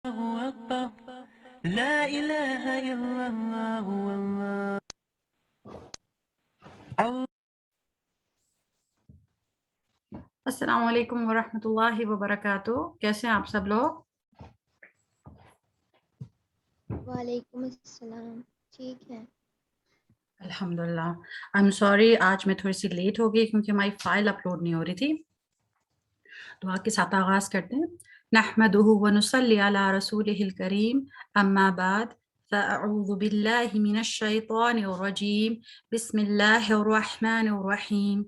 أكبر لا إله إلا الله والله السلام علیکم ورحمۃ اللہ وبرکاتہ. کیسے ہیں آپ سب لوگ؟ وعلیکم السلام. ٹھیک ہے الحمدللہ. آئی ایم سوری آج میں تھوڑی سی لیٹ ہو گئی کیونکہ ہماری فائل اپلوڈ نہیں ہو رہی تھی. دعا کے ساتھ آغاز کرتے ہیں. نحمدہ ونصلی علی رسولہ الکریم اما بعد فاعوذ باللہ من الشیطان الرجیم بسم اللہ الرحمن الرحیم.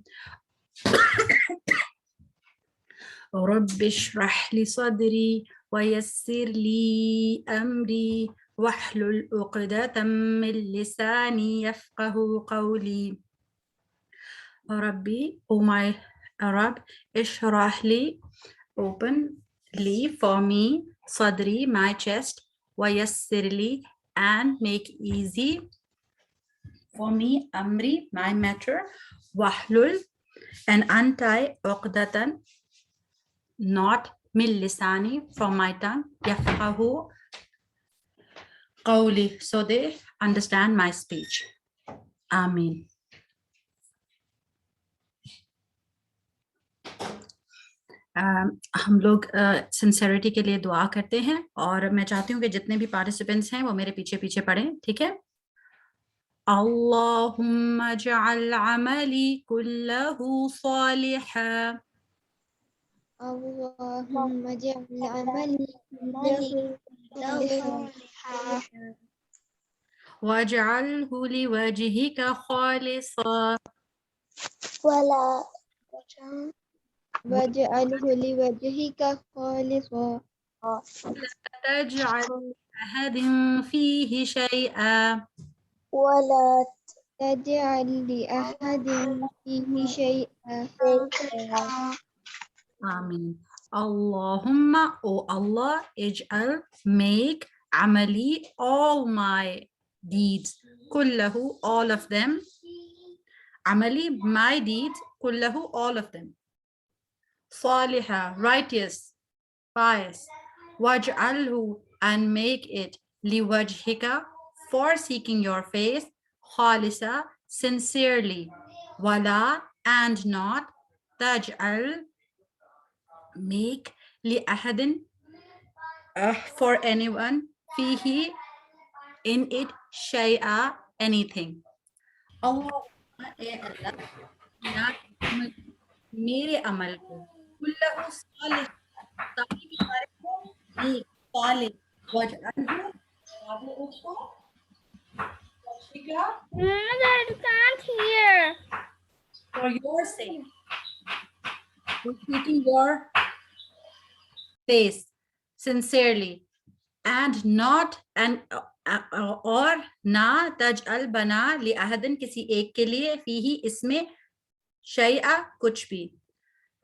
رب اشرح لي صدري ويسر لي أمري واحلل عقدة من لساني يفقه قولي. ربي, oh my Rab, اشرح لي, open, li, for me, صدري, my chest, ويسر لي, and make easy for me, أمري, my matter, واحلل, and untie, عقدة, not min lisani, from my tongue, yafqahu qawli, so they understand my speech. Ameen. ہم لوگ سنسیریٹی کے لیے دعا کرتے ہیں اور میں چاہتی ہوں کہ جتنے بھی پارٹیسپینٹس ہیں وہ میرے پیچھے پیچھے پڑھیں. ٹھیک ہے؟ اللہم اجعل عملی کلہ صالحا اللهم اجعل عملي كله صالحا واجعلہ لوجہک خالصا واجعله لوجهك خالصا تجعل أحد فيه شيئا ولا تجعل لأحد فيه شيئا. آمین. Allahumma, O Allah, ij'al, make, amali, all my deeds, kullahu, all of them, amali, my deeds, kullahu, all of them, saliha, righteous, pious, waj'alhu, and make it, liwajhika, for seeking your face, khalisa, sincerely, wala, and not, taj'al, make, li ahadin, for anyone, fihi, in it, shay'a, anything. Allahumma, اے اللہ, لا تحمل میرے عمل کو کلہ صالح, ساری کے سارے کو نیک, صالح, وجعلہ, اور اس کو Mother, I can't hear. for your sake, for seeking your face sincerely, and not, and اور نہ تجعل بنا لأحدن کسی ایک کے لیے فیہی اس میں شیئا کچھ بھی.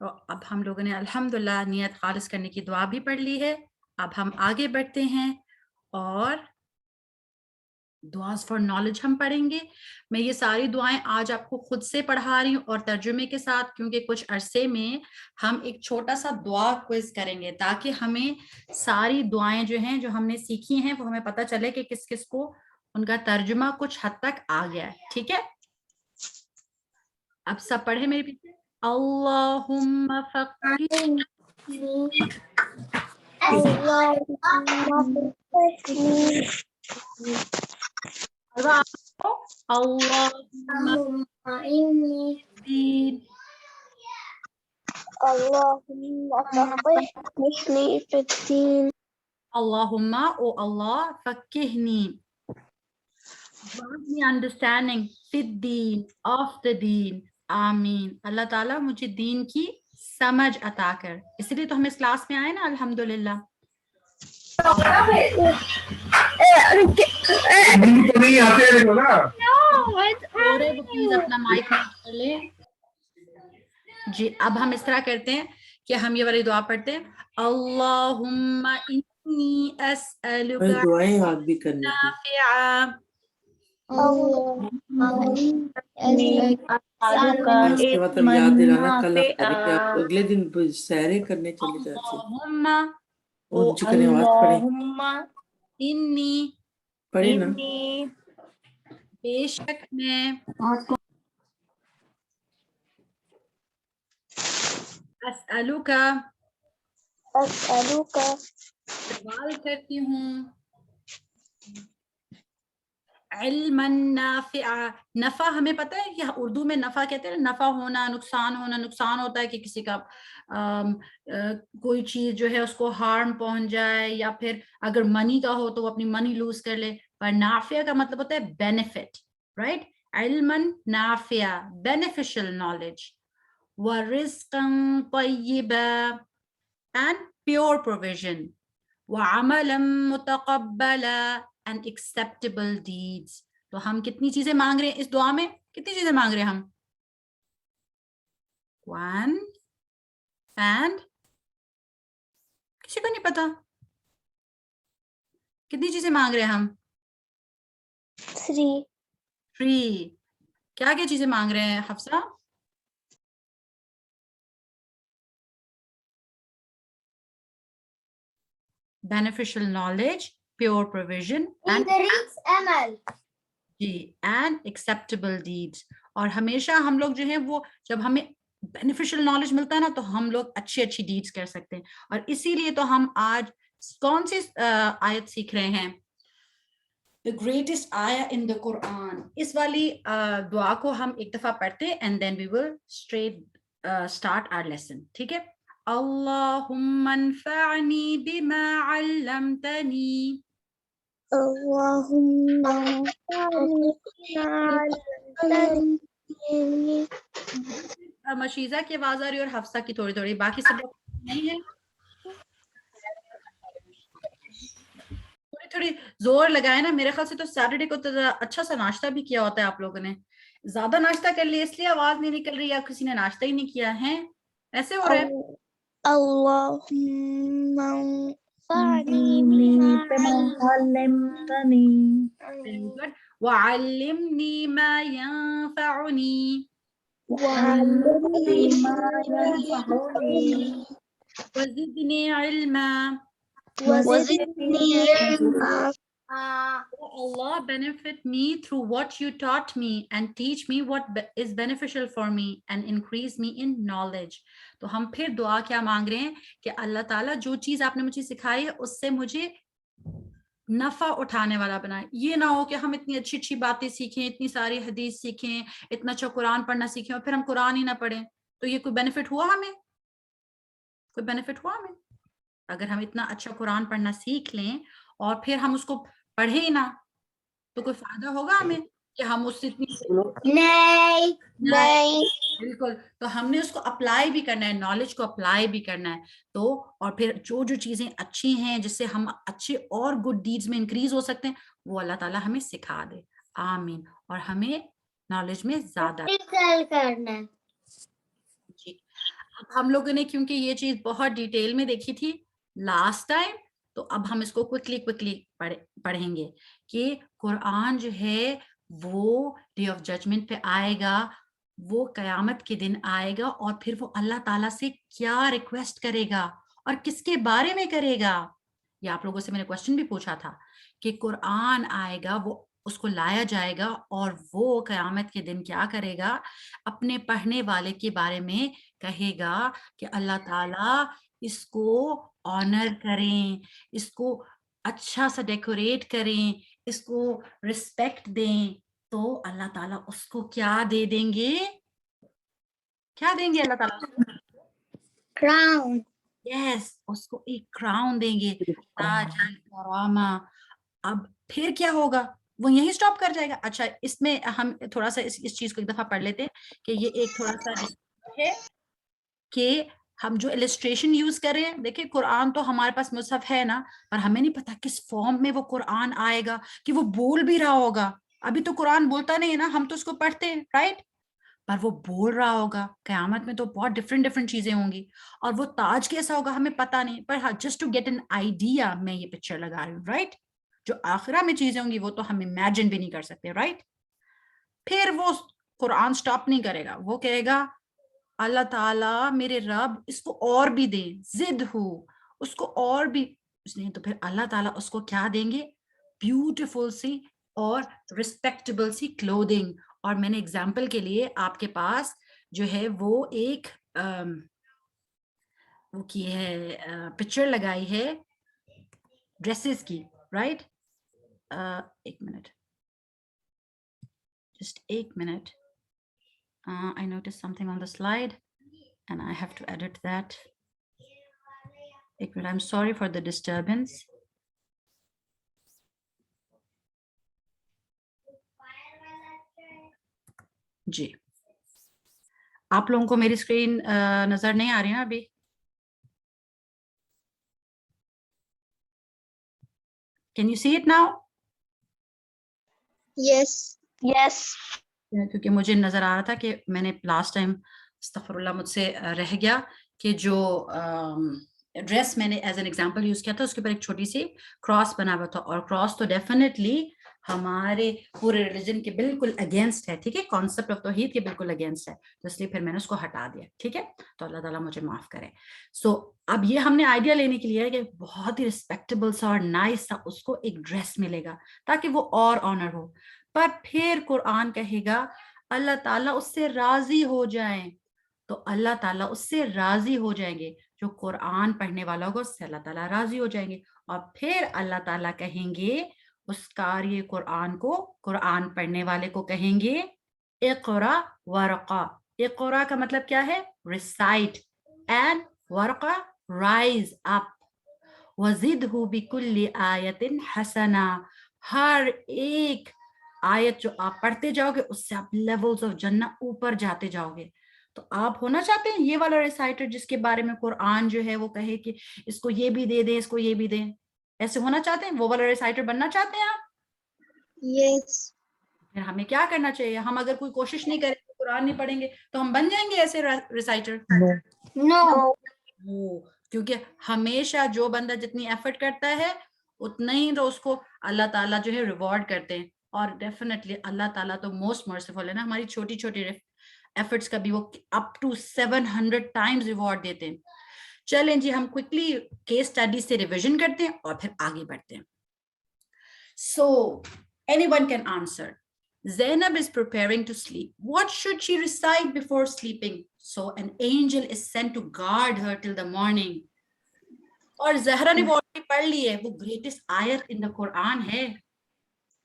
تو اب ہم لوگوں نے الحمدللہ نیت خالص کرنے کی دعا بھی پڑھ لی ہے. اب ہم آگے بڑھتے ہیں اور دعاز فار نالج ہم پڑھیں گے. میں یہ ساری دعائیں آج آپ کو خود سے پڑھا رہی ہوں اور ترجمے کے ساتھ, کیونکہ کچھ عرصے میں ہم ایک چھوٹا سا دعا کوئز کریں گے تاکہ ہمیں ساری دعائیں جو ہیں جو ہم نے سیکھی ہیں وہ ہمیں پتہ چلے کہ کس کس کو ان کا ترجمہ کچھ حد تک آ گیا ہے. ٹھیک ہے؟ اب سب پڑھیں میرے پیچھے. اللہم فقہنی اللہم دین اللہم, او اللہ, فقہنی, grant me understanding, فی الدین, of the دین. آمین. اللہ تعالیٰ مجھے دین کی سمجھ عطا کر. اسی لیے تو ہم اس کلاس میں آئے نا, الحمدللہ. پلیز اپنا مائک کر لیں جی. اب ہم اس طرح کرتے ہیں کہ ہم یہ والی دعا پڑھتے ہیں. اللہم انی اسألک دعائیں یاد بھی کرنی تھی. نافعا, اس کے بعد اب یاد دلانا, کل آپ اگلے دن سحریں کرنے چلے جاتے. اللہم اونچی کریں آواز پڑھیں اللہم انی پڑھیں نا انی بے شک میں اسألک أسألك سوال کرتی ہوں علما نافع نفع ہمیں پتہ ہے کہ اردو میں نفع کہتے ہیں نفع ہونا نقصان ہوتا ہے کہ کسی کا کوئی چیز جو ہے اس کو ہارم پہنچ جائے یا پھر اگر منی کا ہو تو وہ اپنی منی لوز کر لے پر نافع کا مطلب ہوتا ہے بینیفٹ رائٹ علما نافع beneficial knowledge ورزقا طیبا and pure provision وعملا متقبلا and acceptable deeds تو ہم کتنی چیزیں مانگ رہے ہیں اس دعا میں کتنی چیزیں مانگ رہے ہیں ہم 1 and کسی کو نہیں پتا کتنی چیزیں مانگ رہے ہیں ہم 3 3 کیا کیا چیزیں مانگ رہے ہیں Hafsa beneficial knowledge pure provision and G and acceptable deeds اور ہمیشہ ہم لوگ جو ہیں وہ جب ہمیں beneficial knowledge ملتا ہے نا تو ہم لوگ اچھی deeds کر سکتے ہیں اور اسی لیے تو ہم آج کون سی آیت سیکھ رہے ہیں the greatest ayah in the Quran اس والی دعا کو ہم ایک دفعہ پڑھتے ہیں and then we will start our lesson ٹھیک ہے اللہم انفعنی بما علمتنی اللهم انفعني بما علمتني مشیزہ کی آواز آ رہی ہے اور حفصہ کی تھوڑی تھوڑی باقی سب نہیں ہے تھوڑی زور لگائے نا میرے خیال سے تو سیٹرڈے کو تو اچھا سا ناشتہ بھی کیا ہوتا ہے آپ لوگوں نے زیادہ ناشتہ کر لیا اس لیے آواز نہیں نکل رہی یا کسی نے ناشتہ ہی نہیں کیا ہے ایسے ہو رہا ہے اللهم انفعني بما علمتنی Very good. وعلمني ما ينفعني وعلمنی ما ینفعنی وزدني علما وزدني علما Oh Allah, benefit me through what you taught me and teach me what is beneficial for me and increase me in knowledge. تو ہم پھر دعا کیا مانگ رہے ہیں کہ اللہ تعالیٰ جو چیز آپ نے مجھے سکھائی ہے اس سے مجھے نفع اٹھانے والا بنائے یہ نہ ہو کہ ہم اتنی اچھی اچھی باتیں سیکھیں اتنی ساری حدیث سیکھیں اتنا اچھا قرآن پڑھنا سیکھیں اور پھر ہم قرآن ہی نہ پڑھیں تو یہ کوئی بینیفٹ ہوا ہمیں کوئی بینیفٹ ہوا ہمیں اگر ہم اتنا اچھا قرآن پڑھنا سیکھ لیں اور پھر ہم اس کو پڑھیں ہی نہ تو کوئی فائدہ ہوگا ہمیں کہ ہم اس سے اتنی نہیں بالکل تو ہم نے اس کو اپلائی بھی کرنا ہے نالج کو اپلائی بھی کرنا ہے تو اور پھر جو جو چیزیں اچھی ہیں جس سے ہم اچھے اور گڈ ڈیڈز میں انکریز ہو سکتے ہیں وہ اللہ تعالیٰ ہمیں سکھا دے آمین اور ہمیں نالج میں زیادہ کرنا جی اب ہم لوگوں نے کیونکہ یہ چیز بہت ڈیٹیل میں دیکھی تھی لاسٹ ٹائم تو اب ہم اس کو کوئکلی پڑھیں گے کہ قرآن جو ہے وہ ڈے آف ججمنٹ پہ آئے گا وہ قیامت کے دن آئے گا اور پھر وہ اللہ تعالیٰ سے کیا ریکویسٹ کرے گا اور کس کے بارے میں کرے گا یہ آپ لوگوں سے میں نے کوشچن بھی پوچھا تھا کہ قرآن آئے گا وہ اس کو لایا جائے گا اور وہ قیامت کے دن کیا کرے گا اپنے پڑھنے والے کے بارے میں کہے گا کہ اللہ تعالیٰ اس کو آنر کریں اس کو اچھا سا ڈیکوریٹ کریں اس کو رسپیکٹ دیں تو اللہ تعالیٰ اس کو کیا دے دیں گے کیا دیں گے اللہ تعالیٰ کراؤن یس اس کو ایک کراؤن دیں گے تاج الکرامہ اب پھر کیا ہوگا وہ یہیں سٹاپ کر جائے گا اچھا اس میں ہم تھوڑا سا اس چیز کو ایک دفعہ پڑھ لیتے ہیں کہ یہ ایک تھوڑا سا ہے کہ ہم جو السٹریشن یوز کر رہے ہیں دیکھیں قرآن تو ہمارے پاس مصحف ہے نا پر ہمیں نہیں پتا کس فارم میں وہ قرآن آئے گا کہ وہ بول بھی رہا ہوگا ابھی تو قرآن بولتا نہیں ہے نا ہم تو اس کو پڑھتے ہیں رائٹ پر وہ بول رہا ہوگا قیامت میں تو بہت ڈفرینٹ چیزیں ہوں گی اور وہ تاج کیسا ہوگا ہمیں پتا نہیں پر ہاں just to get an idea میں یہ پکچر لگا رہی ہوں رائٹ جو آخرہ میں چیزیں ہوں گی وہ تو ہم امیجن بھی نہیں کر سکتے رائٹ پھر وہ قرآن سٹاپ نہیں کرے گا وہ کہے گا اللہ تعالیٰ میرے رب اس کو اور بھی دیں زد ہو اس کو اور بھی نہیں تو پھر اللہ تعالیٰ اس کو کیا دیں گے؟ بیوٹیفل سی اور رسپیکٹیبل سی کلودنگ. اور میں نے ایگزامپل کے لیے آپ کے پاس جو ہے وہ ایک وہ کی ہے پکچر لگائی ہے ڈریسز کی, رائٹ؟ ایک minute, just 8 minutes. I noticed something on the slide and I have to edit that. I'm sorry for the disturbance. جی آپ لوگوں کو میری اسکرین نظر نہیں آ رہی نا ابھی؟ Can you see it now? Yes. Yes. کیونکہ مجھے نظر آ رہا تھا کہ میں نے لاسٹ ٹائم استغفر اللہ مجھ سے رہ گیا کہ جو ڈریس میں نے ایز این ایگزامپل یوز کیا تھا اس کے اوپر ایک چھوٹی سی کراس بنا ہوا تھا, اور کراس تو ڈیفینیٹلی ہمارے پورے ریلیجن کے بالکل اگینسٹ ہے, ٹھیک ہے, کانسیپٹ آف توحید کے بالکل اگینسٹ ہے, تو اس لیے پھر میں نے اس کو ہٹا دیا, ٹھیک ہے, تو اللہ تعالیٰ مجھے معاف کرے. سو اب یہ ہم نے آئیڈیا لینے کے لیے ہے کہ بہت ہی رسپیکٹیبل سا اور نائس سا اس کو ایک ڈریس ملے گا تاکہ وہ اور آنر ہو. پر پھر قرآن کہے گا اللہ تعالیٰ اس سے راضی ہو جائیں, تو اللہ تعالیٰ اس سے راضی ہو جائیں گے, جو قرآن پڑھنے والا ہوگا اس سے اللہ تعالیٰ راضی ہو جائیں گے, اور پھر اللہ تعالیٰ کہیں گے اس قاری قرآن کو, قرآن پڑھنے والے کو کہیں گے اقرا ورقا. اقرا کا مطلب کیا ہے؟ ریسائٹ, اینڈ ورقا رائز اپ, وزدہ بکل آیت حسنہ, ہر ایک آیت جو آپ پڑھتے جاؤ گے اس سے آپ لیولز آف جنت اوپر جاتے جاؤ گے. تو آپ ہونا چاہتے ہیں یہ والا ریسائٹر جس کے بارے میں قرآن جو ہے وہ کہے کہ اس کو یہ بھی دے دیں, اس کو یہ بھی دیں, ایسے ہونا چاہتے ہیں؟ وہ والا ریسائٹر بننا چاہتے ہیں آپ؟ Yes. پھر ہمیں کیا کرنا چاہیے؟ ہم اگر کوئی کوشش نہیں کریں گے, قرآن نہیں پڑھیں گے, تو ہم بن جائیں گے ایسے ریسائٹر؟ No. کیونکہ ہمیشہ جو بندہ جتنی ایفرٹ کرتا ہے اتنا ہی تو اس کو اللہ تعالیٰ جو ہے ریوارڈ کرتے ہیں. اور ڈیفینیٹلی اللہ تعالیٰ تو موسٹ مرسیفل ہے نا, ہماری چھوٹی چھوٹی ایفرٹس کا بھی وہ اپ ٹو 700 ٹائمز ریوارڈ دیتے ہیں. چلیں جی ہم کوئکلی کیس اسٹڈی سے ریویژن کرتے ہیں اور پھر آگے بڑھتے ہیں. So any one can answer. Zainab is preparing to sleep. What should she recite before sleeping? So an angel is sent to guard her till the morning. اور زہرا نے وہ already پڑھ لی ہے, وہ گریٹسٹ آیت ان دا قرآن ہے.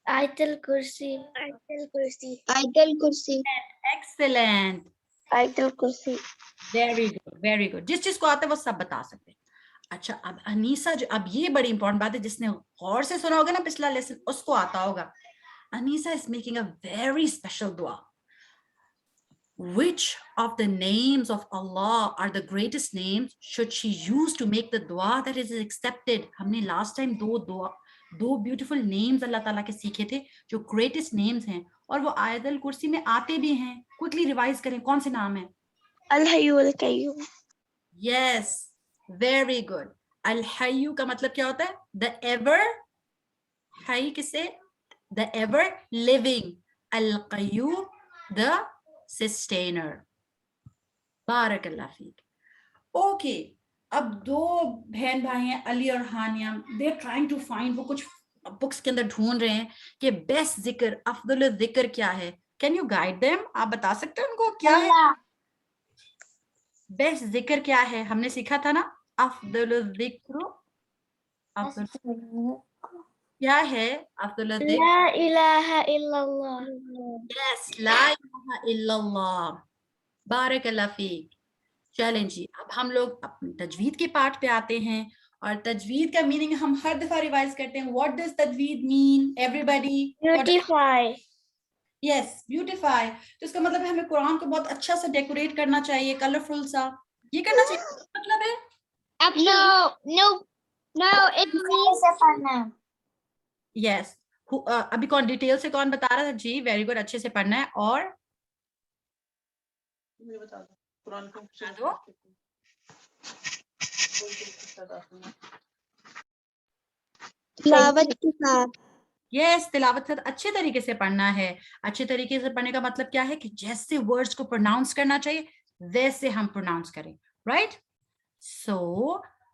Ayatul Kursi. Ayatul Kursi. Ayatul Kursi. Excellent. Ayatul Kursi. Very good, very good. جس چیز کو آتا ہے وہ سب بتا سکتے ہیں. اچھا اب انیسا جو, اب یہ بڑی امپورٹنٹ بات ہے, جس نے غور سے سنا ہوگا نا پچھلا لیسن اس کو آتا ہوگا. Anisa is making a very special dua. Which of the names of Allah are the greatest names should she use to make the dua that is accepted? ہم نے last time دو beautiful names اللہ تعالیٰ کے سیکھے تھے جو greatest names ہیں, اور وہ آیت الکرسی میں آتے بھی ہیں. quickly ریوائز کریں, کون سے نام ہیں؟ Al-Hayyu Al-Qayyum. Yes, very good. Al-Hayyu کا مطلب کیا ہوتا ہے؟ The ever, حی کسے؟ The ever living. Al-Qayyum, the sustainer. بارک اللہ فیک. Okay, اب دو بہن بھائی ہیں علی اور Hania, they're trying to find, وہ کچھ بکس کے اندر ڈھونڈ رہے ہیں کہ بیسٹ ذکر, افضل الذکر کیا ہے. Can you guide them? آپ بتا سکتے ہیں ان کو کیا ہے بیسٹ ذکر کیا ہے؟ ہم نے سیکھا تھا نا افضل الذکر, کیا ہے افضل الذکر؟ La ilaha illallah. Yes, لا الہ الا اللہ. بارک اللہ فیک. چلیں جی اب ہم لوگ اپنے تجوید کے پارٹ پہ آتے ہیں, اور تجوید کا میننگ ہم ہر دفعہ ریوائز کرتے ہیں. What does تجوید mean? Everybody? Beautify. Yes, beautify. تو اس کا مطلب ہے ہمیں قرآن کو بہت اچھا سا ڈیکوریٹ کرنا چاہیے, کلرفل سا, یہ کرنا چاہیے. مطلب ہے No, it means یس. ابھی کون ڈیٹیل سے کون بتا رہا تھا؟ جی ویری گڈ, اچھے سے پڑھنا ہے. اور تلاوت کے ساتھ. یس, تلاوت سے اچھے طریقے سے پڑھنا ہے. اچھے طریقے سے پڑھنے کا مطلب کیا ہے کہ جیسے ورڈز کو پروناؤنس کرنا چاہیے ویسے ہم پروناؤنس کریں, right? So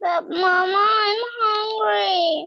Mama, I'm hungry.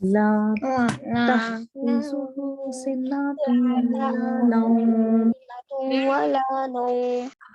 لا تأخذه سنة ولا نوم.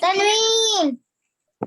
Tanween.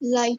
Light.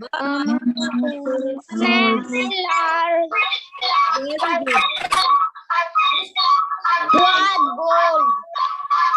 What gold?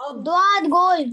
What gold?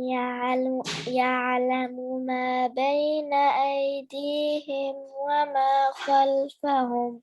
يعلم ما بين أيديهم وما خلفهم.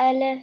ألف.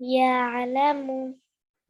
يعلم.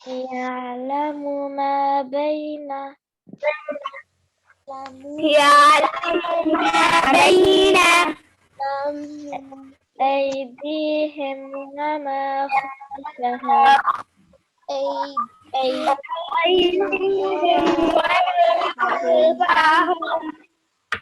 يعلم ما بين أيديهم وما خلفهم.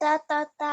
Ta ta ta.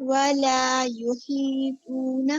Wala yuhituna.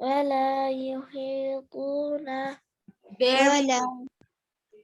ولا يحيطون. Very.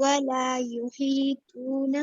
Wala yuhituna.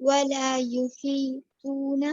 Wala yuhituna.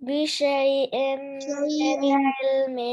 بشيء من علمه.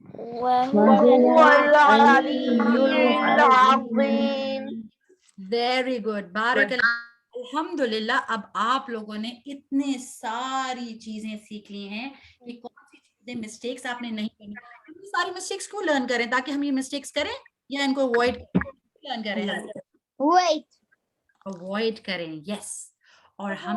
وهو العلي العظيم. ویری گڈ بارک الحمدللہ. اب آپ لوگوں نے اتنے ساری چیزیں سیکھ لی ہیں کہ کون سی چیزیں مسٹیکس آپ نے نہیں کرنی. ہم ساری مسٹیکس کو لرن کریں تاکہ ہم یہ مسٹیکس کریں یا ان کو اوائڈ لرن کریں, Wait. اوائڈ کریں. یس اور ہم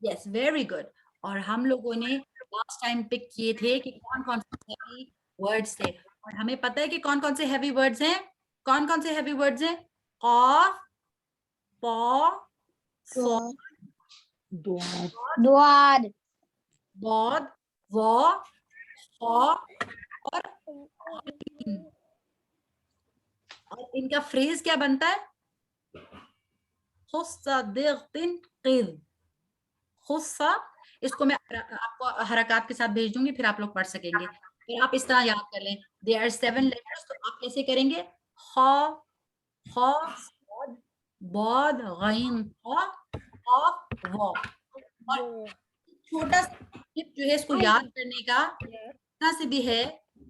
یس ویری گڈ. اور ہم لوگوں نے لاسٹ ٹائم پک کیے تھے کہ کون کون سے ہیوی ورڈز تھے, اور ہمیں پتہ ہے کہ کون کون سے ہیوی ورڈز ہیں. کون کون سے ہیوی ورڈز ہیں؟ قاف, پا, صاد, Duad. ضاد, ظا, خا اور عین. اور ان کا فریز کیا بنتا ہے؟ خص ضغط قذ. خصہ, اس کو میں آپ کو حرکات کے ساتھ بھیج دوں گی, پھر آپ لوگ پڑھ سکیں گے. پھر آپ اس طرح یاد کر لیں. دے آر 7 لیٹرز, تو آپ کیسے کریں گے؟ خا, خا, صاد, ضاد, غین, خا, قاف, وا. اور چھوٹا سا جو ہے اس کو یاد کرنے کا اتنا سے بھی ہے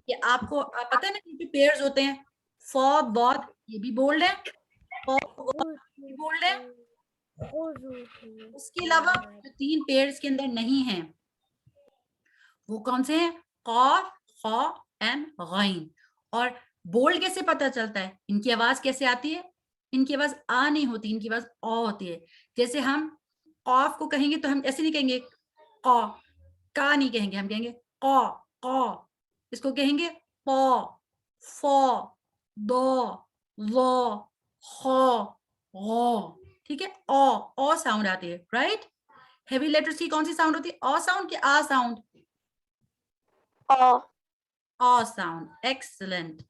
کہ آپ کو پتہ ہے نا کہ پیئرز ہوتے ہیں, فا, ضاد, یہ بھی بولڈ ہے, قا, وا بھی بولڈ ہے. اس کے علاوہ جو 3 پیئرز کے اندر نہیں ہیں وہ کون سے ہیں؟ قاف, خا اینڈ غین. اور بولڈ کیسے پتہ چلتا ہے؟ ان کی آواز کیسے آتی ہے؟ ان کی آواز آ نہیں ہوتی, ان کی آواز آ ہوتی ہے. جیسے ہم قاف کو کہیں گے تو ہم ایسے نہیں کہیں گے قا, کا نہیں کہیں گے, ہم کہیں گے قا, قا. اس کو کہیں گے قا, فا, ضا, ظا, خا, غا. ٹھیک ہے, او ساؤنڈ آتی ہے, رائٹ. ہیوی لیٹرز کی کون سی ساؤنڈ ہوتی ہے؟ آ ساؤنڈ کہ آ ساؤنڈ؟ آ ساؤنڈ. ایکسلنٹ.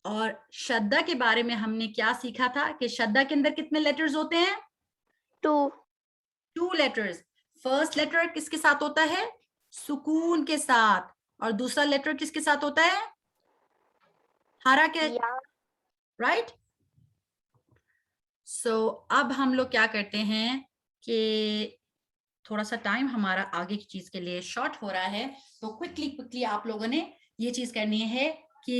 اور شدہ کے بارے میں ہم نے کیا سیکھا تھا کہ شدہ کے اندر کتنے لیٹرز ہوتے ہیں؟ 2 لیٹرز. فرسٹ لیٹر کس کے ساتھ ہوتا ہے؟ سکون کے ساتھ. اور دوسرا لیٹر کس کے ساتھ ہوتا ہے؟ حرکت, رائٹ. سو اب ہم لوگ کیا کرتے ہیں کہ تھوڑا سا ٹائم ہمارا آگے کی چیز کے لیے شارٹ ہو رہا ہے, تو کوئکلی آپ لوگوں نے یہ چیز کرنی ہے کہ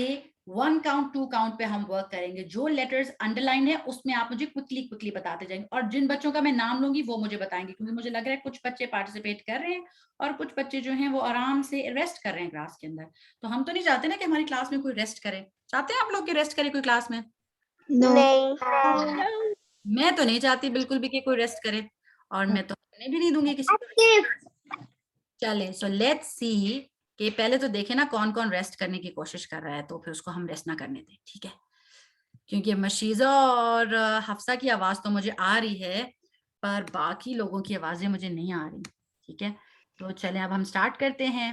1 کاؤنٹ 2 کاؤنٹ پہ ہم ورک کریں گے. جو لیٹرز انڈر لائن ہے اس میں آپ مجھے کوئکلی بتاتے جائیں گے, اور جن بچوں کا میں نام لوں گی وہ مجھے بتائیں گے, کیونکہ مجھے لگ رہا ہے کچھ بچے پارٹیسپیٹ کر رہے ہیں اور کچھ بچے جو ہیں وہ آرام سے ریسٹ کر رہے ہیں کلاس کے اندر. تو ہم تو نہیں چاہتے نا کہ ہماری کلاس میں کوئی ریسٹ کرے. چاہتے ہیں آپ لوگ کہ ریسٹ کرے کوئی کلاس میں؟ No. میں تو نہیں چاہتی بالکل بھی کہ کوئی ریسٹ کرے, اور میں تو کرنے بھی نہیں دوں گی کسی کو. چلیں, سو لیٹس سی کہ پہلے تو دیکھیں نا کون کون ریسٹ کرنے کی کوشش کر رہا ہے, تو پھر اس کو ہم ریسٹ نہ کرنے دیں, ٹھیک ہے. کیونکہ مشیزہ اور حفصہ کی آواز تو مجھے آ رہی ہے, پر باقی لوگوں کی آوازیں مجھے نہیں آ رہی, ٹھیک ہے. تو چلیں اب ہم سٹارٹ کرتے ہیں.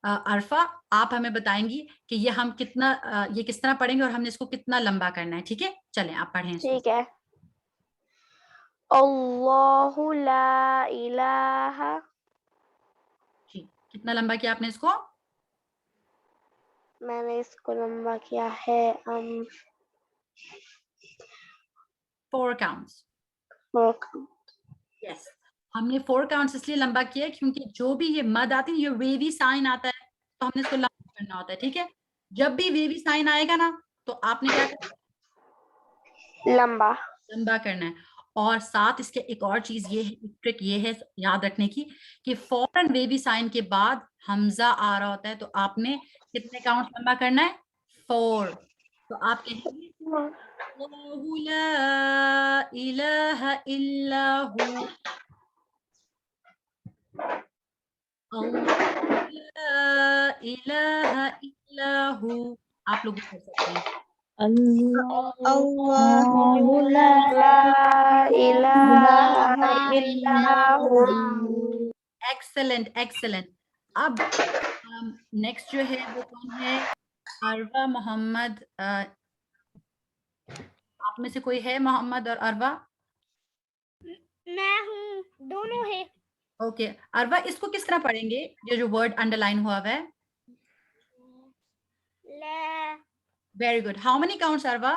عرفہ آپ ہمیں بتائیں گی کہ یہ ہم کتنا یہ کس طرح پڑھیں گے اور ہم نے اس کو کتنا لمبا کرنا ہے, ٹھیک ہے. چلیں آپ پڑھیں اس کو. ٹھیک ہے. اللہ لا الہ. جی, کتنا لمبا کیا آپ نے اس کو؟ میں نے اس کو لمبا کیا ہے 4 counts. موقع. یس, ہم نے 4 counts اس لیے لمبا کیا ہے کیونکہ جو بھی یہ مد آتی ہے, یہ ویوی سائن آتا ہے, تو ہم نے اس کو لمبا کرنا ہوتا ہے, ٹھیک ہے. جب بھی ویوی سائن آئے گا نا تو آپ نے کیا کرنا ہے؟ لمبا کرنا ہے. اور ساتھ اس کے ایک اور چیز یہ ہے, ٹرک یہ ہے یاد رکھنے کی کہ فوراً ویوی سائن کے بعد حمزہ آ رہا ہوتا ہے, تو آپ نے کتنے کاؤنٹ لمبا کرنا ہے؟ 4. تو آپ کہیں گے اللہ لا الہ الا ہو, اللہ لا الہ الا ہو. آپ لوگ کر سکتے ہیں. Allah لا الہ الا ہو. Excellent excellent. اب نیکسٹ جو ہے وہ کون ہے؟ عروا محمد. آپ میں سے کوئی ہے محمد اور عروا؟ میں ہوں, دونوں ہے. اوکے, عروا اس کو کس طرح پڑھیں گے یہ جو ورڈ انڈر لائن ہوا ہوا ہے؟ لا. Very good. How many counts عروا؟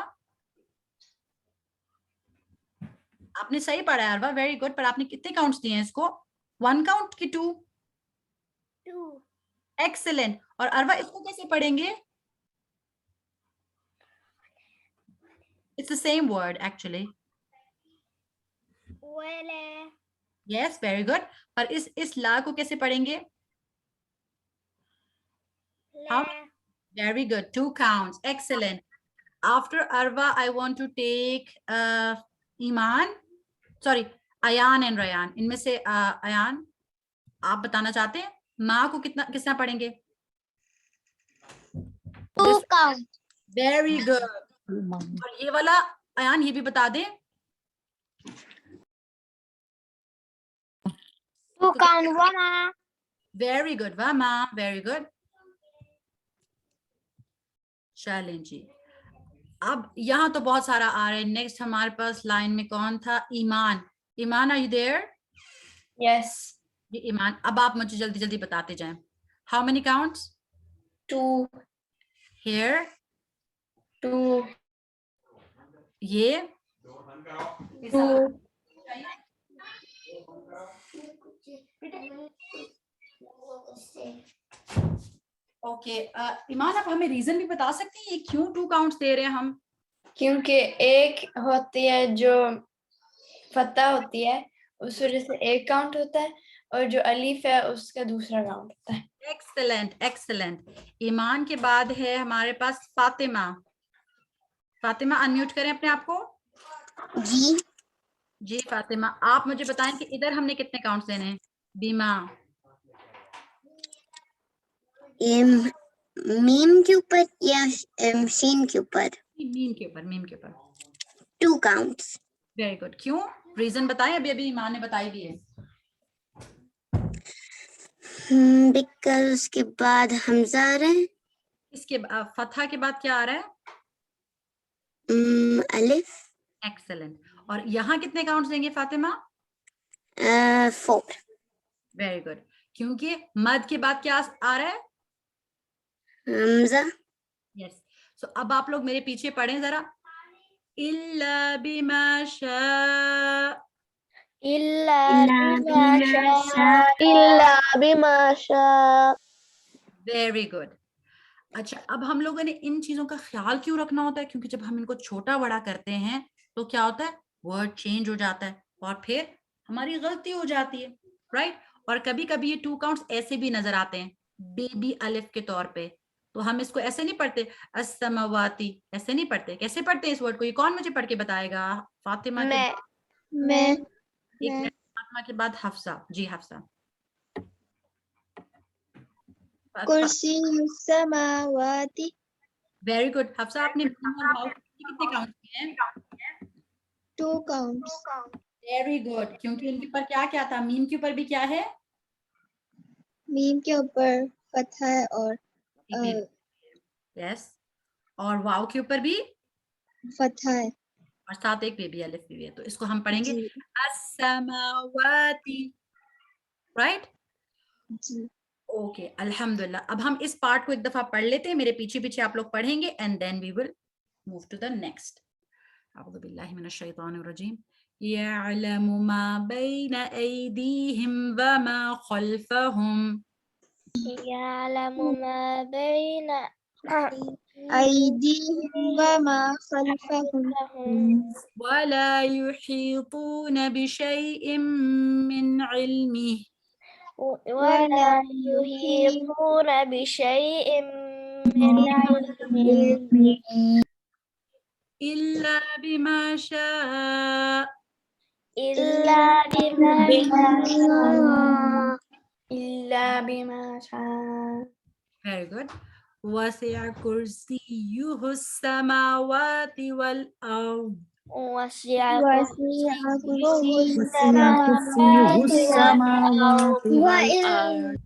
آپ نے صحیح پڑھا ہے عروا, ویری گڈ. پر آپ نے کتنے کاؤنٹس دیے ہیں اس کو؟ 1 count کہ 2؟ 2. Excellent. اور اروا اس کو کیسے پڑھیں گے؟ It's the same word actually. ولا Yes, very good. اور اس لا کو کیسے پڑھیں گے؟ لا Very good. 2 counts. Excellent. After Arwa, I want to take Iman. Sorry, Ayan and Rayan. ان میں سے Ayan, آپ بتانا چاہتے ہیں ماں کو کتنا کس طرح پڑھیں گے؟ 2 count. Very good. اور یہ والا Ayan یہ بھی بتا دیں. 2 count. وما. Very good. Vama. Very good. چلیں جی. اب یہاں تو بہت سارا آ رہا ہے. نیکسٹ ہمارے پاس لائن میں کون تھا؟ ایمان. ایمان are you there? Yes. جی ایمان اب آپ مجھے جلدی جلدی بتاتے جائیں. How many counts? 2. Here. 2. یہ. 2. اوکے ایمان آپ ہمیں ریزن بھی بتا سکتی ہیں یہ کیوں 2 counts دے رہے ہیں ہم؟ کیونکہ ایک ہوتی ہے جو فتح ہوتی ہے اس وجہ سے ایک کاؤنٹ ہوتا ہے اور جو الف ہے اس کا دوسرا کاؤنٹ ہوتا ہے. Excellent excellent. ایمان کے بعد ہے ہمارے پاس فاطمہ. فاطمہ انمیوٹ کریں اپنے آپ کو. جی. جی فاطمہ آپ مجھے بتائیں کہ ادھر ہم نے کتنے کاؤنٹس دینے ہیں؟ بیما. میم کے اوپر یا سین کے اوپر؟ میم کے اوپر. میم کے اوپر 2 counts. Very good. کیوں؟ ریزن بتائیں. ابھی ابھی ایمان نے بتائی بھی ہے. بیکاز اس کے بعد حمزہ آ رہا ہے. اس کے فتح کے بعد کیا آ رہا ہے؟ الف. ایکسلنٹ. اور یہاں کتنے کاؤنٹس دیں گے فاطمہ؟ 4. Very good. کیونکہ مد کے بعد کیا آ رہا ہے؟ حمزہ. یس. سو اب آپ لوگ میرے پیچھے پڑھیں ذرا. الا بما شاء. إلا بما شاء إلا بما شاء. Very good. اچھا اب ہم لوگوں نے ان چیزوں کا خیال کیوں رکھنا ہوتا ہے؟ کیونکہ جب ہم ان کو چھوٹا بڑا کرتے ہیں تو کیا ہوتا ہے؟ ورڈ چینج ہو جاتا ہے اور پھر ہماری غلطی ہو جاتی ہے. رائٹ. اور کبھی کبھی یہ 2 counts ایسے بھی نظر آتے ہیں بیبی الف کے طور پہ. تو ہم اس کو ایسے نہیں پڑھتے السماواتی. ایسے نہیں پڑھتے. کیسے پڑھتے ہیں اس ورڈ کو؟ یہ کون مجھے پڑھ کے بتائے گا؟ فاطمہ کے میں ایک منٹ. فاطمہ کے بعد حفصہ. جی حفصہ. کرسی السماوات. Very good. حفصہ آپ نے کتنے کاؤنٹ کیے ہیں؟ 2 counts. Very good. کیونکہ ان کے اوپر کیا کیا تھا؟ میم کے اوپر بھی کیا ہے؟ میم کے اوپر فتح ہے اور یس. اور واو کے اوپر بھی فتح ہے. اور ساتھ ایک بیبی الف بھی ہے. تو اس کو ہم پڑھیں گے جی. السماواتی. رائٹ. جی. اوکے الحمدللہ. اب ہم اس پارٹ کو ایک دفعہ پڑھ لیتے ہیں. میرے پیچھے پیچھے آپ لوگ پڑھیں گے and then we will move to the next. اعوذ باللہ من الشیطان الرجیم. يعلم ما بين أيديهم وما خلفهم. يعلم ما بين أيديهم وما خلفهم ولا يحيطون بشيء من علمه ولا يحيطون بشيء من علمه إلا بما شاء. إلا بما شاء. إلا بما شاء. Very good. وسع كرسيه السماوات والأرض. وسع كرسيه السماوات والأرض.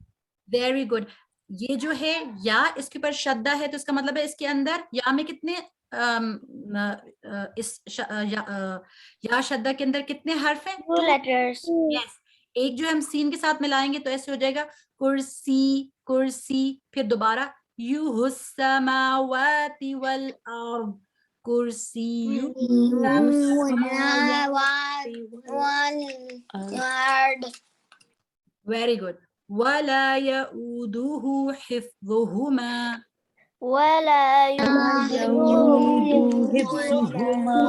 Very good. یہ جو ہے یا اس کے اوپر شدہ ہے تو اس کا مطلب ہے اس کے اندر یا میں کتنے اس یا شدہ کے اندر کتنے حرف ہیں؟ 2 letters. Yes. ایک جو ہم سین کے ساتھ ملائیں گے تو ایسے ہو جائے گا کرسی کرسی. پھر دوبارہ یوہ السماوات والارض. کرسی والأرض. Very good. وَلَا يَؤُودُهُ حِفْظُهُمَا ولا يؤوده حفظهما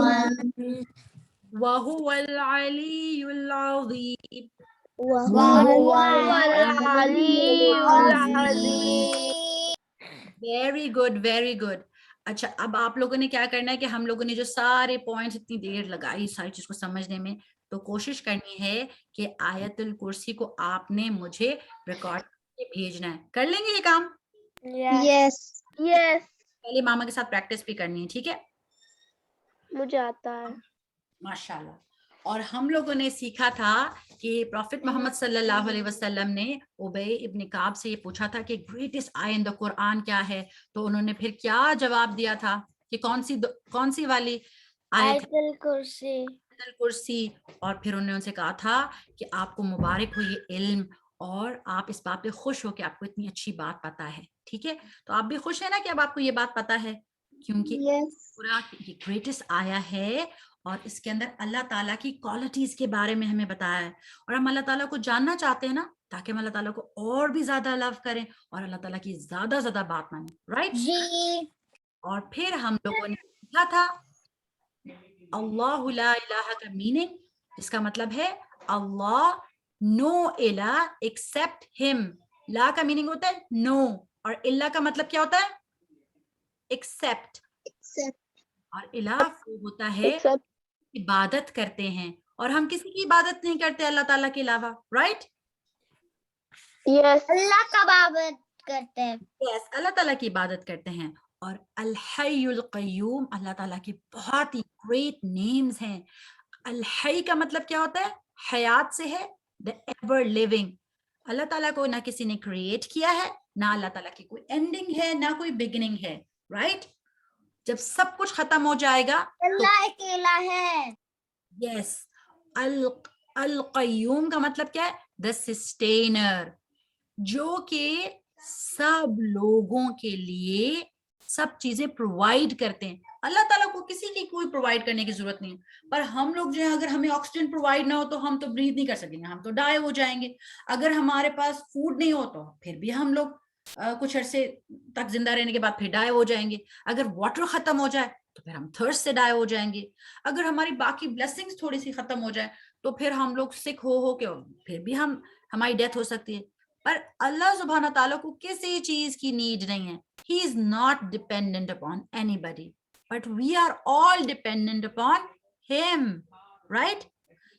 وهو العلي العظيم. وهو العلي العظيم. Very good, very good. اچھا اب آپ لوگوں نے کیا کرنا ہے کہ ہم لوگوں نے جو سارے پوائنٹس اتنی دیر لگائی ساری چیز کو سمجھنے میں، تو کوشش کرنی ہے کہ آیت الکرسی کو آپ نے مجھے ریکارڈ کے بھیجنا ہے. کر لیں گے یہ کام؟ Yes. Yes. پہلے ماما کے ساتھ پریکٹس بھی کرنی ہے، ٹھیک ہے؟ مجھے آتا ہے. ماشاءاللہ. اور ہم لوگوں نے سیکھا تھا کہ پروفٹ محمد صلی اللہ علیہ وسلم نے ابی ابن کعب سے یہ پوچھا تھا کہ گریٹسٹ آیت ان دا قرآن کیا ہے، تو انہوں نے پھر کیا جواب دیا تھا کہ کون سی والی آیت آیت الکرسی. آیت الکرسی. اور پھر انہوں نے ان سے کہا تھا کہ آپ کو مبارک ہو یہ علم، اور آپ اس بات پہ خوش ہو کہ آپ کو اتنی اچھی بات پتا ہے، ٹھیک ہے؟ تو آپ بھی خوش ہیں نا کہ اب آپ کو یہ بات پتا ہے، کیونکہ پورا یہ گریٹسٹ آیا ہے اور اس کے اندر اللہ تعالیٰ کی کوالٹیز کے بارے میں ہمیں بتایا ہے، اور ہم اللہ تعالیٰ کو جاننا چاہتے ہیں نا، تاکہ ہم اللہ تعالیٰ کو اور بھی زیادہ لو کریں اور اللہ تعالیٰ کی زیادہ زیادہ بات مانیں، رائٹ؟ جی. اور پھر ہم لوگوں نے سیکھا تھا اللہ لا الہ کا میننگ، جس کا مطلب ہے اللہ، نو الہ ایکسپٹ ہم. لا کا میننگ ہوتا ہے نو، اور اللہ کا مطلب کیا ہوتا ہے؟ ایکسپٹ. اور الہ ہوتا ہے عبادت کرتے ہیں، اور ہم کسی کی عبادت نہیں کرتے اللہ تعالیٰ کے علاوہ، رائٹ؟ Yes. اللہ کا عبادت کرتے ہیں. یس، اللہ تعالیٰ کی عبادت کرتے ہیں. اور الحی القیوم اللہ تعالیٰ کے بہت ہی گریٹ نیمز ہیں. الحی کا مطلب کیا ہوتا ہے؟ حیات سے ہے، the ever living. اللہ تعالیٰ کو نہ کسی نے کریٹ کیا ہے، نہ اللہ تعالیٰ کی کوئی اینڈنگ ہے، نہ کوئی بگننگ ہے، رائٹ؟ جب سب کچھ ختم ہو جائے گا اللہ اکیلا ہے. یس. القیوم کا مطلب کیا ہے؟ the sustainer، جو کہ سب لوگوں کے لیے سب چیزیں پرووائڈ کرتے ہیں. اللہ تعالیٰ کو کسی کی کوئی پرووائڈ کرنے کی ضرورت نہیں ہے، پر ہم لوگ جو ہیں اگر ہمیں آکسیجن پرووائڈ نہ ہو تو ہم تو بریتھ نہیں کر سکیں گے، ہم تو ڈائی ہو جائیں گے. اگر ہمارے پاس فوڈ نہیں ہو تو پھر بھی ہم لوگ کچھ عرصے تک زندہ رہنے کے بعد پھر ڈائی ہو جائیں گے. اگر واٹر ختم ہو جائے تو پھر ہم تھرسٹ سے ڈائی ہو جائیں گے. اگر ہماری باقی بلیسنگز تھوڑی سی ختم ہو جائے تو پھر ہم لوگ سک ہو کے پھر بھی ہماری ڈیتھ ہو سکتی ہے. پر اللہ سبحانہ تعالیٰ کو کسی چیز کی نیڈ نہیں ہے. He is not dependent upon anybody, but we are all dependent upon him, right?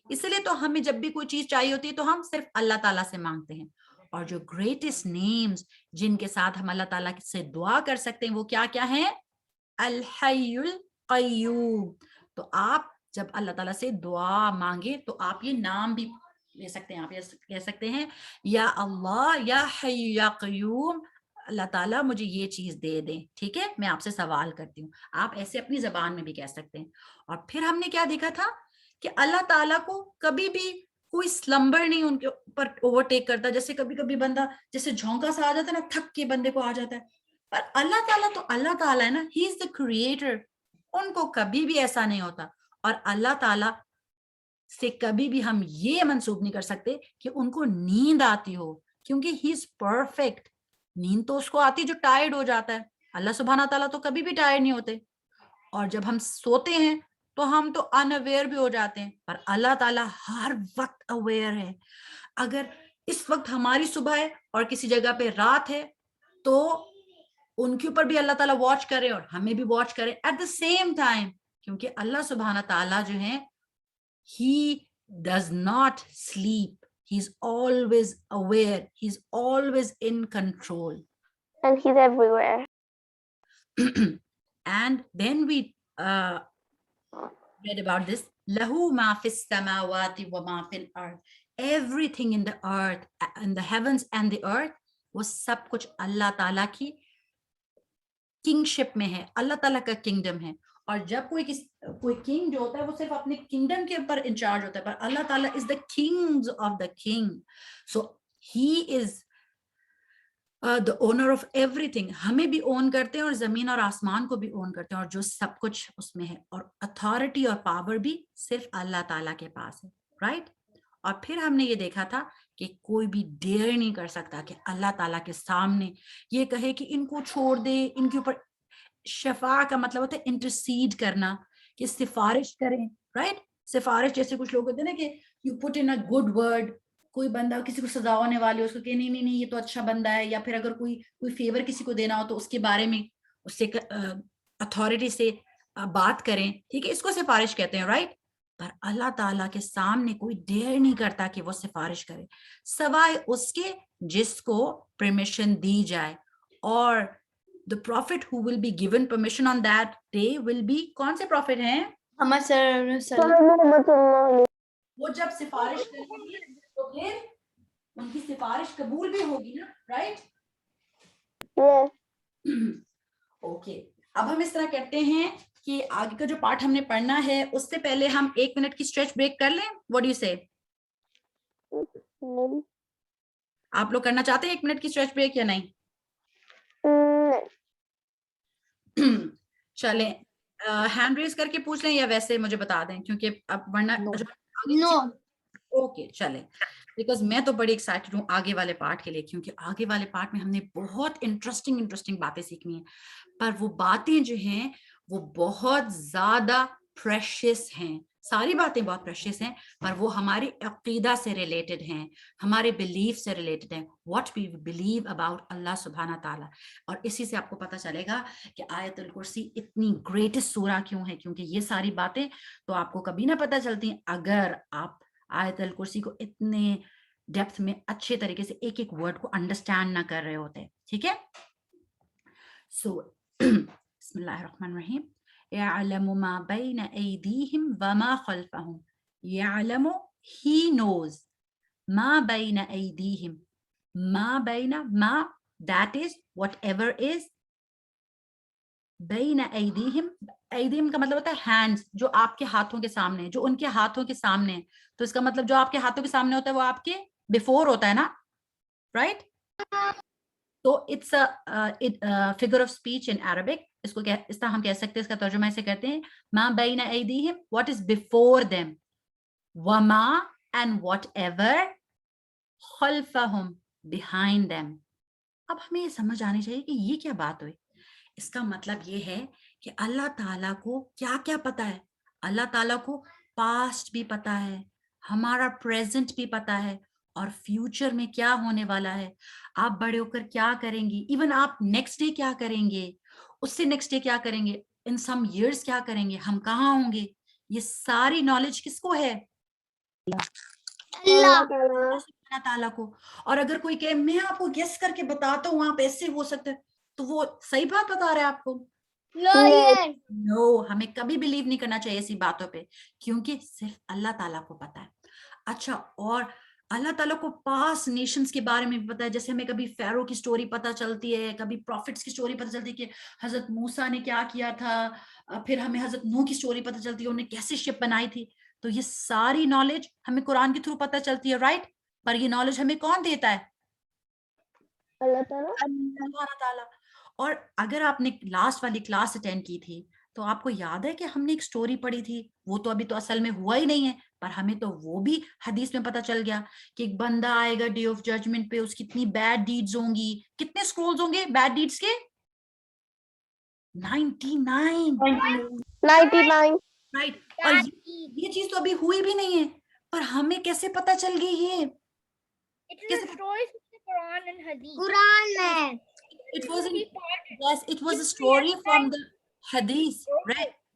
اس لیے تو ہمیں جب بھی کوئی چیز چاہیے ہوتی ہے تو ہم صرف اللہ تعالیٰ سے مانگتے ہیں. اور جو گریٹسٹ نیمز جن کے ساتھ ہم اللہ تعالیٰ سے دعا کر سکتے ہیں وہ کیا کیا ہیں؟ الحی القیوم. تو آپ جب اللہ تعالیٰ سے دعا مانگے تو آپ یہ نام بھی لے سکتے ہیں. آپ یہ کہہ سکتے ہیں یا اللہ یا حی یا قیوم، اللہ تعالیٰ مجھے یہ چیز دے دیں، ٹھیک ہے؟ میں آپ سے سوال کرتی ہوں. آپ ایسے اپنی زبان میں بھی کہہ سکتے ہیں. اور پھر ہم نے کیا دیکھا تھا کہ اللہ تعالیٰ کو کبھی بھی کوئی سلمبر نہیں ان کے اوپر اوورٹیک کرتا. جیسے کبھی کبھی بندہ جیسے جھونکا سا آ جاتا ہے نا، تھک کے بندے کو آ جاتا ہے، پر اللہ تعالیٰ تو اللہ تعالیٰ ہے نا، ہی از دا کریٹر. ان کو کبھی بھی ایسا نہیں ہوتا. اور اللہ تعالیٰ سے کبھی بھی ہم یہ منسوب نہیں کر سکتے کہ ان کو نیند آتی ہو، کیونکہ ہی از پرفیکٹ. نیند تو اس کو آتی جو ٹائرڈ ہو جاتا ہے. اللہ سبحانہ تعالیٰ تو کبھی بھی ٹائرڈ نہیں ہوتے. اور جب ہم سوتے ہیں تو ہم تو ان اویئر بھی ہو جاتے ہیں، پر اللہ تعالیٰ ہر وقت اویئر ہے. اگر اس وقت ہماری صبح ہے اور کسی جگہ پہ رات ہے تو ان کے اوپر بھی اللہ تعالیٰ واچ کرے اور ہمیں بھی واچ کرے ایٹ دا سیم ٹائم، کیونکہ اللہ سبحانہ تعالیٰ جو ہے he does not sleep. He's always aware. He's always in control. And he's everywhere. And then we read about this. Lahu ma fis samawati wa ma fil ard. Everything in the earth, in the heavens and the earth, وہ سب کچھ اللہ تعالیٰ کی kingship میں ہے، اللہ تعالیٰ کا kingdom ہے. اور جب کوئی کنگ جو ہوتا ہے وہ صرف اپنے کنگڈم کے اوپر انچارج ہوتا ہے، پر اللہ تعالیٰ is the king of the king. So he is the owner of everything. ہمیں بھی اون کرتے ہیں اور زمین اور آسمان کو بھی اون کرتے ہیں، اور جو سب کچھ اس میں ہے. اور اتھارٹی اور پاور بھی صرف اللہ تعالیٰ کے پاس ہے، رائٹ؟ اور پھر ہم نے یہ دیکھا تھا کہ کوئی بھی ڈیئر نہیں کر سکتا کہ اللہ تعالیٰ کے سامنے یہ کہے کہ ان کو چھوڑ دے. ان کے اوپر شفا کا مطلب ہوتا ہے انٹرسیڈ کرنا, کہ سفارش کریں, رائٹ. سفارش جیسے کچھ لوگ ہوتے ہیں نا کہ you put in a good word, کوئی بندہ کسی کو سزا ہونے والے اس کو کہ نہیں نہیں نہیں یہ تو اچھا بندہ ہے, یا پھر اگر کوئی فیور کسی کو دینا ہو تو اس کے بارے میں اس سے اتھارٹی سے بات کریں, ٹھیک ہے, اس کو سفارش کہتے ہیں, رائٹ. پر اللہ تعالیٰ کے سامنے کوئی ڈیئر نہیں کرتا کہ وہ سفارش کرے سوائے اس کے جس کو پرمیشن دی جائے. اور the prophet who will be given permission on that day will be, کون سے prophet ہیں؟ محمد صلی اللہ علیہ وسلم. وہ جب سفارش کریں گے تو پھر ان کی سفارش قبول بھی ہوگی نا, رائٹ. اوکے, اب ہم اس طرح کرتے ہیں کہ آگے کا جو پارٹ ہم نے پڑھنا ہے اس سے پہلے ہم 1 منٹ کی اسٹریچ بریک کر لیں. واٹ ڈو یو سے؟ آپ لوگ کرنا چاہتے ہیں 1 منٹ کی اسٹریچ بریک یا نہیں؟ چلیں ہینڈ ریز کر کے پوچھ لیں یا ویسے مجھے بتا دیں, کیونکہ اب ورنہ اوکے چلیں, بیکاز میں تو بڑی ایکسائٹڈ ہوں آگے والے پارٹ کے لیے, کیونکہ آگے والے پارٹ میں ہم نے بہت انٹرسٹنگ باتیں سیکھنی ہیں. پر وہ باتیں جو ہیں وہ بہت زیادہ پریشیس ہیں, ساری باتیں بہت پریشیس ہیں, پر وہ ہمارے عقیدہ سے ریلیٹڈ ہیں, ہمارے بلیف سے ریلیٹڈ ہیں, واٹ وی بلیو اباؤٹ اللہ سبحانہ تعالیٰ. اور اسی سے آپ کو پتہ چلے گا کہ آیت الکرسی اتنی گریٹسٹ سورہ کیوں ہے, کیونکہ یہ ساری باتیں تو آپ کو کبھی نہ پتہ چلتی اگر آپ آیت الکرسی کو اتنے ڈیپتھ میں اچھے طریقے سے ایک ایک ورڈ کو انڈرسٹینڈ نہ کر رہے ہوتے, ٹھیک ہے. سو بسم اللہ الرحمن الرحیم. يعلم ما بين أيديهم وما خلفهم. يعلم, he knows. ما بين أيديهم. ما بين, ما, that is whatever is. بين أيديهم. أيديهم کا مطلب ہوتا ہے hands, جو آپ کے ہاتھوں کے سامنے, جو ان کے ہاتھوں کے سامنے. تو اس کا مطلب جو آپ کے ہاتھوں کے سامنے ہوتا ہے وہ آپ کے before ہوتا ہے نا, right? تو it's a figure of speech in Arabic. اس کو اس طرح ہم کہہ سکتے ہیں, اس کا ترجمہ ایسے کرتے ہیں ما بین ایدیہم, what is before them, وما and whatever, خلفہم behind them. اب ہمیں یہ سمجھ آنی چاہیے کہ یہ کیا بات ہوئی. اس کا مطلب یہ ہے کہ اللہ تعالیٰ کو کیا کیا پتا ہے. اللہ تعالیٰ کو پاسٹ بھی پتا ہے, ہمارا پریزنٹ بھی پتا ہے, اور فیوچر میں کیا ہونے والا ہے, آپ بڑے ہو کر کیا کریں گی, ایون آپ نیکسٹ ڈے کیا کریں گے, اس سے نیکسٹ ڈے کیا کریں گے, ان سم ایئرس کیا کریں گے, ہم کہاں ہوں گے. یہ ساری نالج کس کو ہے؟ اللہ تعالیٰ کو. اور اگر کوئی کہے میں آپ کو گیس کر کے بتاتا ہوں آپ ایسے ہو سکتے, تو وہ صحیح بات بتا رہے ہیں آپ کو. نو, ہمیں کبھی بلیو نہیں کرنا چاہیے ایسی باتوں پہ, کیونکہ صرف اللہ تعالیٰ کو پتا ہے. اچھا, اور اللہ تعالیٰ کو پاس نیشنز کے بارے میں بھی پتا ہے. جیسے ہمیں کبھی فیرو کی سٹوری پتا چلتی ہے, کبھی پروفٹس کی سٹوری پتا چلتی ہے کہ حضرت موسیٰ نے کیا کیا تھا, پھر ہمیں حضرت نوح کی سٹوری پتا چلتی ہے انہوں نے کیسے شپ بنائی تھی. تو یہ ساری نالج ہمیں قرآن کے تھرو پتا چلتی ہے, رائٹ. پر یہ نالج ہمیں کون دیتا ہے؟ اللہ تعالیٰ. اور اگر آپ نے لاسٹ والی کلاس اٹینڈ کی تھی تو آپ کو یاد ہے کہ ہم نے ایک سٹوری پڑھی تھی, وہ تو ابھی تو اصل میں ہوا ہی نہیں ہے, پر ہمیں تو وہ بھی حدیث میں پتا چل گیا کہ ایک بندہ آئے گا ڈے آف ججمنٹ پہ, اس کی اتنی بیڈ ڈیڈز ہوں گی. کتنے سکرولز ہوں گے بیڈ ڈیڈز کے؟ 99 رائٹ. اور یہ چیز تو ابھی ہوئی بھی نہیں ہے, پر ہمیں کیسے پتا چل گئی یہ؟ قرآن میں It was a story from the Hadith,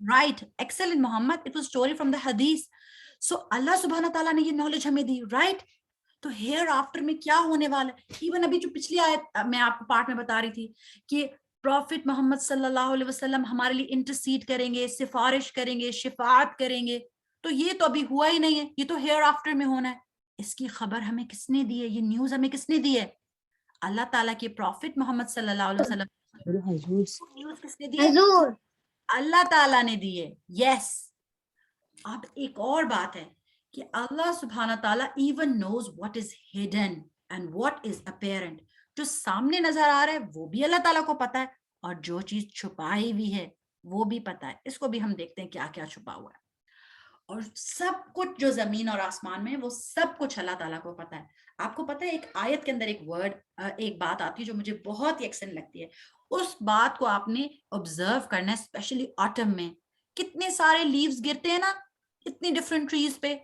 right? Excellent, Muhammad. It was a story from the Hadith. So Allah subhanahu wa ta'ala نے یہ knowledge ہمیں دی, right? تو ہیئر آفٹر میں کیا ہونے والا ہے. ایون ابھی جو پچھلی آیت میں آپ کو پارٹ میں بتا رہی تھی کہ پروفٹ محمد صلی اللہ علیہ وسلم ہمارے لیے انٹرسیڈ کریں گے, سفارش کریں گے, شفاعت کریں گے. تو یہ تو ابھی ہوا ہی نہیں ہے, یہ تو ہیئر آفٹر میں ہونا ہے. اس کی خبر ہمیں کس نے دی ہے, یہ نیوز ہمیں کس نے دی ہے؟ اللہ تعالیٰ کے پروفٹ محمد صلی اللہ علیہ وسلم. نیوز کس نے دی ہے؟ حضور اللہ تعالیٰ نے دی ہے. یس. اب ایک اور بات ہے کہ اللہ سبحانہ تعالیٰ even knows what is hidden and what is apparent. جو سامنے نظر آ رہا ہے وہ بھی اللہ تعالیٰ کو پتا ہے, اور جو چیز چھپائی ہوئی ہے وہ بھی پتا ہے. اس کو بھی ہم دیکھتے ہیں کیا کیا چھپا ہوا ہے. اور سب کچھ جو زمین اور آسمان میں وہ سب کچھ اللہ تعالیٰ کو پتا ہے. آپ کو پتا ہے ایک آیت کے اندر ایک ورڈ ایک بات آتی ہے جو مجھے بہت ہی ایکسلنٹ لگتی ہے. اس بات کو آپ نے آبزرو کرنا ہے, اسپیشلی آٹم میں کتنے سارے لیوز گرتے ہیں نا, اتنی ڈفرینٹ ٹریز پہ,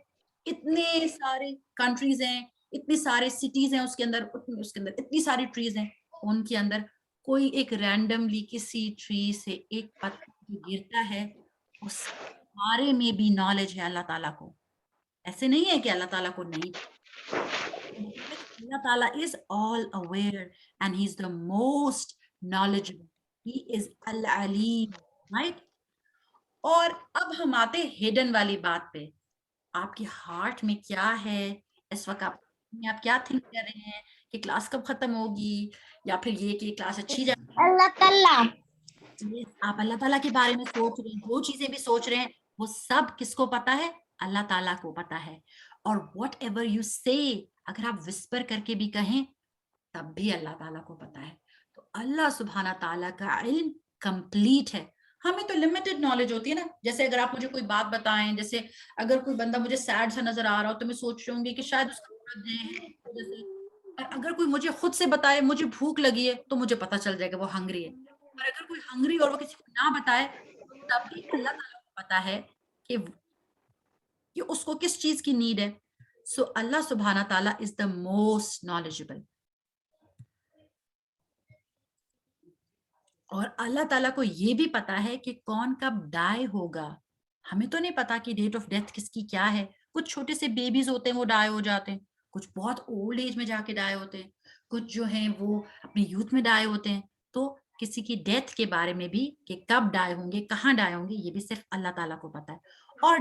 اتنے سارے کنٹریز ہیں, اتنے سارے سٹیز ہیں اس کے اندر اتنی ساری ٹریز ہیں, ان کے اندر کوئی ایک رینڈملی کسی ٹری سے ایک پتا گرتا ہے, اس بارے میں بھی نالج ہے اللہ تعالیٰ کو. ایسے نہیں ہے کہ اللہ تعالیٰ کو نہیں, اللہ تعالیٰ is all aware and he is the most knowledgeable. He is al-alim, right? اور اب ہم آتے ہیڈن والی بات پہ. آپ کے ہارٹ میں کیا ہے اس وقت, آپ کیا تھنک کر رہے ہیں کہ کلاس کب ختم ہوگی, یا پھر یہ کہ کلاس اچھی جائے. اللہ تعالیٰ. آپ اللہ تعالیٰ کے بارے میں سوچ رہے ہیں, جو چیزیں بھی سوچ رہے ہیں وہ سب کس کو پتا ہے, اللہ تعالیٰ کو پتا ہے. اور واٹ ایور یو سے, اگر آپ وسپر کر کے بھی کہیں تب بھی اللہ تعالیٰ کو پتا ہے. تو اللہ سبحانہ تعالیٰ کا علم کمپلیٹ ہے. ہمیں تو لمیٹڈ نالج ہوتی ہے نا, جیسے اگر آپ مجھے کوئی بات بتائیں, جیسے اگر کوئی بندہ مجھے سیڈ سا نظر آ رہا ہو تو میں سوچ رہی ہوں گی کہ شاید اس کا اور اگر کوئی مجھے خود سے بتائے مجھے بھوک لگی ہے تو مجھے پتا چل جائے گا وہ ہنگری ہے. اور اگر کوئی ہنگری اور وہ کسی کو نہ بتائے تب بھی اللہ تعالیٰ کو پتا ہے کہ اس کو کس چیز کی نیڈ ہے. سو اللہ سبحانہ تعالیٰ از دا موسٹ نالجبل. اور اللہ تعالیٰ کو یہ بھی پتا ہے کہ کون کب ڈائی ہوگا. ہمیں تو نہیں پتا کہ ڈیٹ آف ڈیتھ کس کی کیا ہے. کچھ چھوٹے سے بیبیز ہوتے ہیں وہ ڈائی ہو جاتے ہیں, کچھ بہت اولڈ ایج میں جا کے ڈائی ہوتے ہیں, کچھ جو ہیں وہ اپنے یوتھ میں ڈائی ہوتے ہیں. تو کسی کی ڈیتھ کے بارے میں بھی کہ کب ڈائی ہوں گے, کہاں ڈائی ہوں گے, یہ بھی صرف اللہ تعالیٰ کو پتا ہے. اور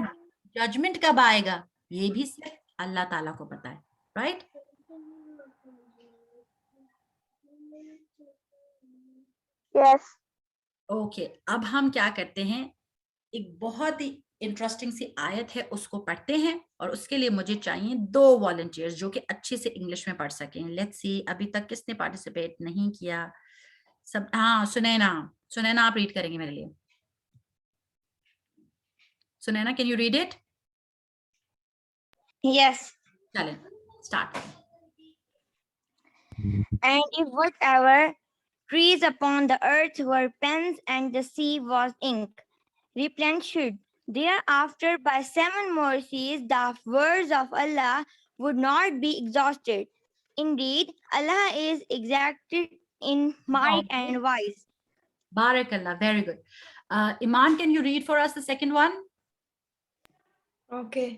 ججمنٹ کب آئے گا یہ بھی صرف اللہ تعالیٰ کو پتا ہے. رائٹ؟ Yes. اوکے, اب ہم کیا کرتے ہیں, ایک بہت ہی انٹرسٹنگ سی آیت ہے اس کو پڑھتے ہیں, اور اس کے لیے مجھے چاہیے 2 والنٹیئرز جو کہ اچھے سے انگلش میں پڑھ سکیں. لیٹس سی, ابھی تک کس نے پارٹیسپیٹ نہیں کیا؟ سب, ہاں سنینا آپ ریڈ کریں گے میرے لیے. Sanina, can you read it? Yes. چلیں start. And if whatever trees upon the earth were pens and the sea was ink, replenished thereafter by 7 more seas, the words of Allah would not be exhausted. Indeed, Allah is exacted in might and wise. Barakallah, very good. Iman, can you read for us the second one? Okay.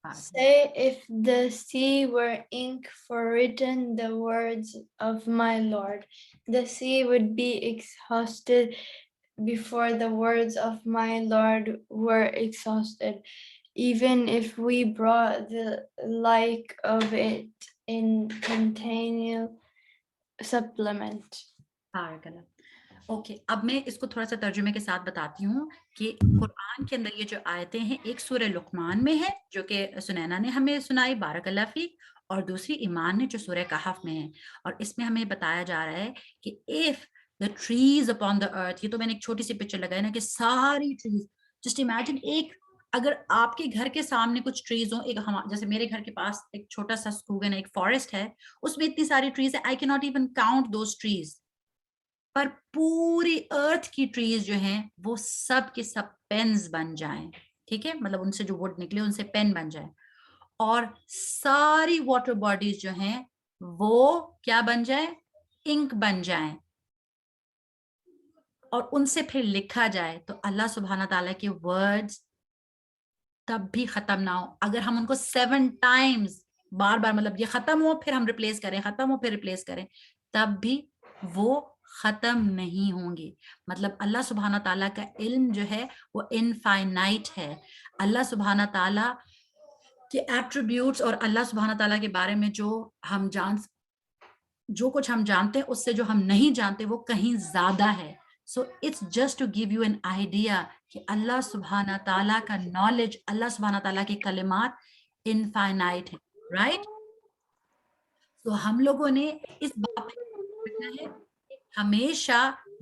Say, if the sea were ink for written the words of my Lord, the sea would be exhausted before the words of my Lord were exhausted, even if we brought the like of it in continual supplement. Barakallah. Okay, اب میں اس کو تھوڑا سا ترجمے کے ساتھ بتاتی ہوں کہ قرآن کے اندر یہ جو آیتیں ہیں, ایک سورہ لقمان میں ہے جو کہ سنینا نے ہمیں سنائی, بارک اللہ فیک, اور دوسری ایمان نے جو سورہ کہف میں ہے. اور اس میں ہمیں بتایا جا رہا ہے کہ if the trees upon the earth, یہ تو میں نے ایک چھوٹی سی پکچر لگائی نا کہ ساری ٹریز, جسٹ امیجن ایک اگر آپ کے گھر کے سامنے کچھ ٹریز ہوں, ایک جیسے میرے گھر کے پاس ایک چھوٹا سا سکوگن ایک فارسٹ ہے, اس میں اتنی ساری ٹریز ہے, I cannot even count those trees. پر پوری ارتھ کی ٹریز جو ہیں وہ سب کے سب پینز بن جائیں, ٹھیک ہے, مطلب ان سے جو ووڈ نکلے ان سے پین بن جائیں, اور ساری واٹر باڈیز جو ہیں وہ کیا بن جائیں, انک بن جائیں, اور ان سے پھر لکھا جائے. تو اللہ سبحانہ تعالیٰ کے ورڈز تب بھی ختم نہ ہو. اگر ہم ان کو 7 ٹائمز بار بار, مطلب یہ ختم ہو پھر ہم ریپلیس کریں, ختم ہو پھر ریپلیس کریں, تب بھی وہ ختم نہیں ہوں گے. مطلب اللہ سبحانہ تعالیٰ کا علم جو ہے وہ انفائنائٹ ہے. اللہ سبحانہ تعالیٰ کے ایٹریبیوٹس اور اللہ سبحانہ تعالیٰ کے بارے میں جو کچھ ہم جانتے ہیں اس سے جو ہم نہیں جانتے وہ کہیں زیادہ ہے. So it's just to give you an idea کہ اللہ سبحانہ تعالیٰ کا نالج, اللہ سبحانہ تعالیٰ کے کلمات انفائنائٹ ہے. رائٹ؟ تو ہم لوگوں نے اس بات پہ ہے ہمیشہ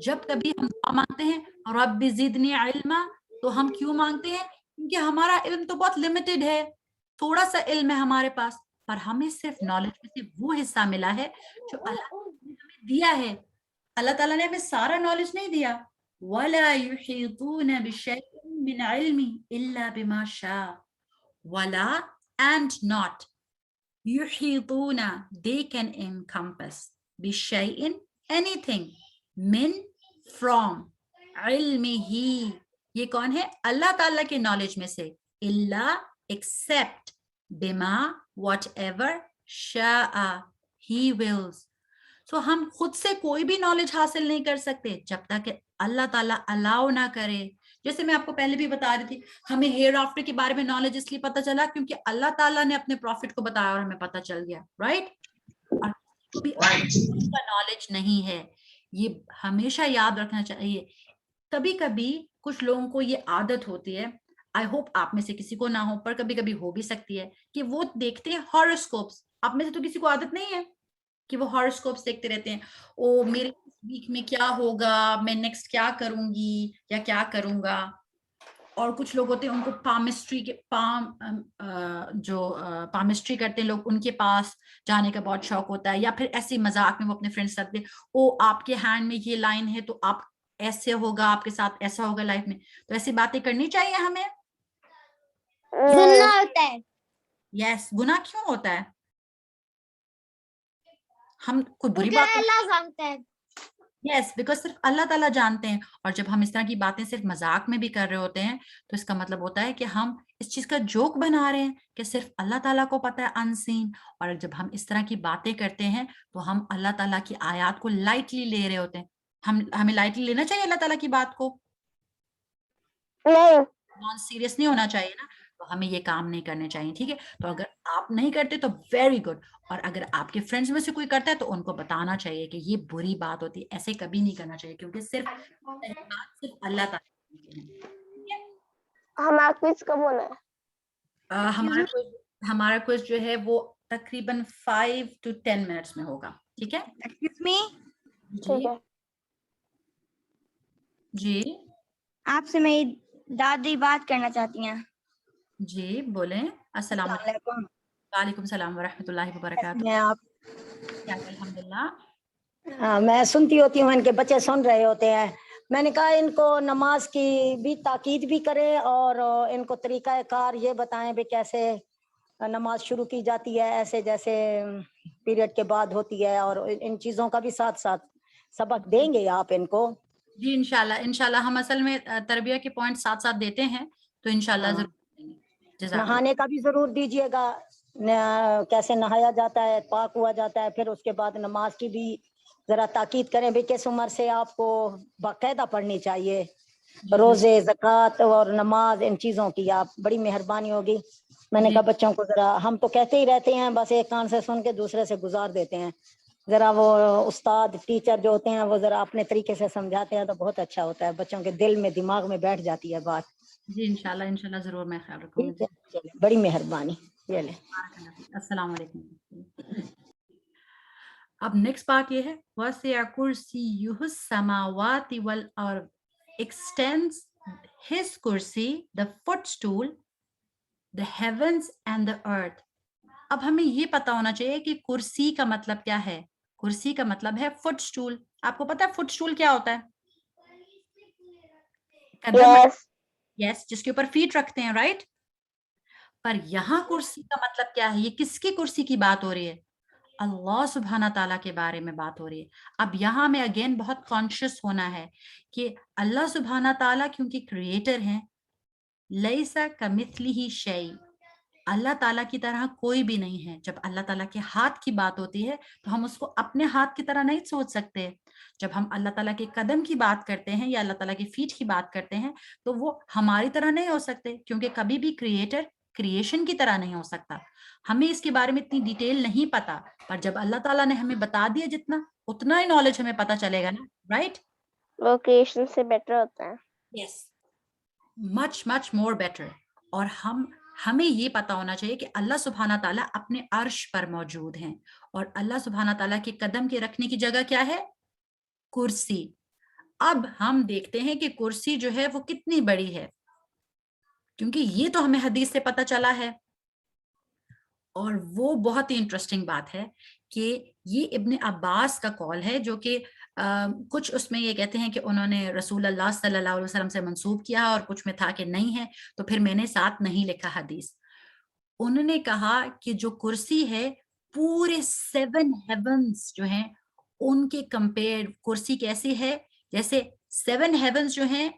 جب کبھی ہم دعا مانگتے ہیں رب زدنی علما, تو ہم کیوں مانگتے ہیں کیونکہ ہمارا علم تو بہت لمیٹڈ ہے, تھوڑا سا علم ہے ہمارے پاس, پر ہمیں صرف نالج میں سے وہ حصہ ملا ہے جو اللہ نے ہمیں دیا ہے. اللہ تعالیٰ نے ہمیں سارا نالج نہیں دیا. وَلَا يُحِيطُونَ بِشَيْءٍ مِّنْ عِلْمِهِ إِلَّا بِمَا شَاءَ. وَلَا and not. يُحِيطُونَ they can encompass. بِشَيْءٍ anything. من from. علمه یہ کون ہے؟ اللہ تعالیٰ کے نالج میں سے. اللہ except. بما whatever شاء he wills. سو ہم خود سے کوئی بھی نالج حاصل نہیں کر سکتے جب تک کہ اللہ تعالیٰ الاؤ نہ کرے. جیسے میں آپ کو پہلے بھی بتا رہی تھی, ہمیں ہیئر آفٹر کے بارے میں نالج اس لیے پتا چلا کیونکہ اللہ تعالیٰ نے اپنے پروفٹ کو بتایا اور ہمیں پتا چل گیا, رائٹ. اور کو بھی نالج نہیں ہے, یہ ہمیشہ یاد رکھنا چاہیے. کبھی کبھی کچھ لوگوں کو یہ عادت ہوتی ہے, آئی ہوپ آپ میں سے کسی کو نہ ہو, پر کبھی کبھی ہو بھی سکتی ہے, کہ وہ دیکھتے ہیں ہاروسکوپس. آپ میں سے تو کسی کو عادت نہیں ہے کہ وہ ہاروسکوپس دیکھتے رہتے ہیں, او میرے ویک میں کیا ہوگا, میں نیکسٹ کیا کروں گی یا کیا کروں گا. اور کچھ لوگ ہوتے ہیں ان کو پامسٹری کے پامسٹری کرتے ہیں لوگ, ان کے پاس جانے کا بہت شوق ہوتا ہے, یا پھر ایسے مذاق میں وہ اپنے فرینڈس رکھتے ہیں, او آپ کے ہینڈ میں یہ لائن ہے تو آپ ایسے ہوگا, آپ کے ساتھ ایسا ہوگا لائف میں. تو ایسی باتیں کرنی چاہیے ہمیں. گناہ ہوتا ہے. یس, گناہ کیوں ہوتا ہے؟ ہم کوئی بری بات اللہ جانتا ہے. یس, بیکاز صرف اللہ تعالیٰ جانتے ہیں. اور جب ہم اس طرح کی باتیں صرف مذاق میں بھی کر رہے ہوتے ہیں تو اس کا مطلب ہوتا ہے کہ ہم اس چیز کا جوک بنا رہے ہیں کہ صرف اللہ تعالیٰ کو پتہ ہے انسین. اور جب ہم اس طرح کی باتیں کرتے ہیں تو ہم اللہ تعالیٰ کی آیات کو لائٹلی لے رہے ہوتے ہیں. ہمیں لائٹلی لینا چاہیے اللہ تعالیٰ کی بات کو, نان سیریس نہیں ہونا چاہیے نا. تو ہمیں یہ کام نہیں کرنے چاہیے, ٹھیک ہے. تو اگر آپ نہیں کرتے تو ویری گڈ, اور اگر آپ کے فرینڈس میں سے کوئی کرتا ہے تو ان کو بتانا چاہیے کہ یہ بری بات ہوتی ہے, ایسے کبھی نہیں کرنا چاہیے, کیونکہ صرف اللہ تعالیٰ. ہمارا کوئز کب ہونا ہے؟ ہمارا کوئز جو ہے وہ تقریباً 5 to 10 منٹس میں ہوگا, ٹھیک ہے. ایکسکیوز می, ٹھیک ہے. جی آپ سے میری دادی بات کرنا چاہتی ہیں. جی بولیں. السلام علیکم. وعلیکم السلام ورحمۃ اللہ وبرکاتہ. آپ الحمد للہ. میں سنتی ہوتی ہوں, ان کے بچے سن رہے ہوتے ہیں. میں نے کہا ان کو نماز کی بھی تاکید بھی کرے اور ان کو طریقہ کار یہ بتائیں بھی کیسے نماز شروع کی جاتی ہے, ایسے جیسے پیریڈ کے بعد ہوتی ہے, اور ان چیزوں کا بھی ساتھ ساتھ سبق دیں گے آپ ان کو؟ جی انشاءاللہ ہم اصل میں تربیہ کے پوائنٹ ساتھ ساتھ دیتے ہیں, تو انشاءاللہ ضرور دیں گے. نہانے کا بھی ضرور دیجیے گا, کیسے نہایا جاتا ہے, پاک ہوا جاتا ہے. پھر اس کے بعد نماز کی بھی ذرا تاکید کریں بھی کس عمر سے آپ کو باقاعدہ پڑھنی چاہیے. روزے, زکوٰۃ اور نماز, ان چیزوں کی آپ بڑی مہربانی ہوگی. میں نے کہا بچوں کو ذرا, ہم تو کہتے ہی رہتے ہیں بس ایک کان سے سن کے دوسرے سے گزار دیتے ہیں, ذرا وہ استاد ٹیچر جو ہوتے ہیں وہ ذرا اپنے طریقے سے سمجھاتے ہیں تو بہت اچھا ہوتا ہے, بچوں کے دل میں دماغ میں بیٹھ جاتی ہے بات. جی انشاءاللہ ضرور میں خیال رکھوں گی. بڑی مہربانی. یہ لیں. السلام علیکم. اب نیکسٹ بات یہ ہے, وَسِعَ كُرْسِيُّهُ السَّمَاوَاتِ وَالْأَرْضِ, extends his kursi, the footstool, the heavens and the earth. اب ہمیں یہ پتا ہونا چاہیے کہ کرسی کا مطلب کیا ہے. کرسی کا مطلب ہے فٹ سٹول. آپ کو پتا ہے فٹ سٹول کیا ہوتا ہے؟ یس, جس کے اوپر فیٹ رکھتے ہیں, رائٹ. پر یہاں کرسی کا مطلب کیا ہے؟ یہ کس کی کرسی کی بات ہو رہی ہے؟ اللہ سبحانہ تعالیٰ کے بارے میں بات ہو رہی ہے. اب یہاں میں اگین بہت کانشیس ہونا ہے کہ اللہ سبحانہ تعالیٰ کیونکہ کریٹر ہیں, لیسا کمثلہ شیء, اللہ تعالیٰ کی طرح کوئی بھی نہیں ہے. جب اللہ تعالیٰ کے ہاتھ کی بات ہوتی ہے تو ہم اس کو اپنے ہاتھ کی طرح نہیں سوچ سکتے. جب ہم اللہ تعالیٰ کے قدم کی بات کرتے ہیں یا اللہ تعالیٰ کی فیٹ کی بات کرتے ہیں تو وہ ہماری طرح نہیں ہو سکتے, کیونکہ کبھی بھی کریٹر کریشن کی طرح نہیں ہو سکتا. ہمیں اس کے بارے میں اتنی ڈیٹیل نہیں پتا, پر جب اللہ تعالیٰ نے ہمیں بتا دیا جتنا, اتنا ہی نالج ہمیں پتا چلے گا نا, رائٹ. وہ کریشن سے بیٹر ہوتا ہے. یس, مچ مور بیٹر. اور ہمیں یہ پتا ہونا چاہیے کہ اللہ سبحانہ تعالیٰ اپنے عرش پر موجود ہیں, اور اللہ سبحانہ تعالیٰ کے قدم کے رکھنے کی جگہ کیا ہے؟ کرسی. اب ہم دیکھتے ہیں کہ کرسی جو ہے وہ کتنی بڑی ہے. کیونکہ یہ تو ہمیں حدیث سے پتہ چلا ہے. اور وہ بہت ہی انٹرسٹنگ بات ہے کہ یہ ابن عباس کا قول ہے جو کہ کچھ اس میں یہ کہتے ہیں کہ انہوں نے رسول اللہ صلی اللہ علیہ وسلم سے منسوب کیا اور کچھ میں تھا کہ نہیں ہے, تو پھر میں نے ساتھ نہیں لکھا حدیث. انہوں نے کہا کہ جو کرسی ہے پورے 7 ہیونز جو ہیں ان کے کمپیئر کرسی کیسی ہے, جیسے 7 ہیونز جو ہیں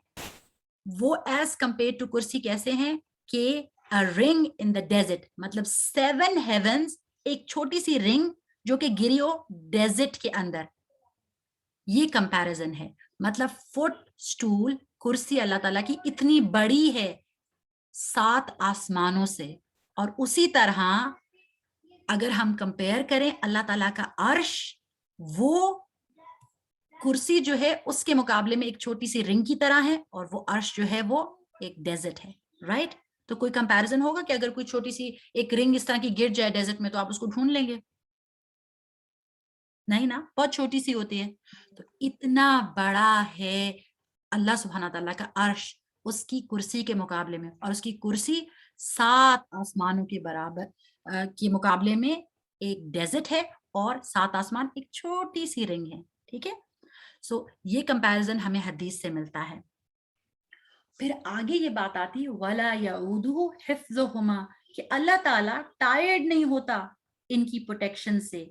وہ ایز کمپیئر ٹو کرسی کیسے ہیں کہ a ring in the desert, مطلب 7 heavens ایک چھوٹی سی رنگ جو کہ گری ہو ڈیزرٹ کے اندر. یہ کمپیریزن ہے. مطلب فٹ سٹول کرسی اللہ تعالیٰ کی اتنی بڑی ہے 7 آسمانوں سے. اور اسی طرح اگر ہم کمپیئر کریں اللہ تعالیٰ کا عرش, وہ کرسی جو ہے اس کے مقابلے میں ایک چھوٹی سی رنگ کی طرح ہے, اور وہ عرش جو ہے وہ ایک ڈیزرٹ ہے. رائٹ, تو کوئی کمپیریزن ہوگا کہ اگر کوئی چھوٹی سی ایک رنگ اس طرح کی گر جائے ڈیزرٹ میں تو آپ اس کو ڈھونڈ لیں گے؟ نہیں نا, بہت چھوٹی سی ہوتی ہے. تو اتنا بڑا ہے اللہ سبحانہ تعالیٰ کا عرش اس کی کرسی کے مقابلے میں, اور اس کی کرسی 7 آسمانوں کے برابر کے مقابلے میں ایک ڈیزرٹ ہے, اور 7 آسمان ایک چھوٹی سی رنگ ہے. ٹھیک ہے, سو یہ کمپیریزن ہمیں حدیث سے ملتا ہے. پھر آگے یہ بات آتی وَلَا يَعُودُهُ حِفْظُهُمَا کہ اللہ تعالیٰ ٹائرڈ نہیں ہوتا ان کی پروٹیکشن سے,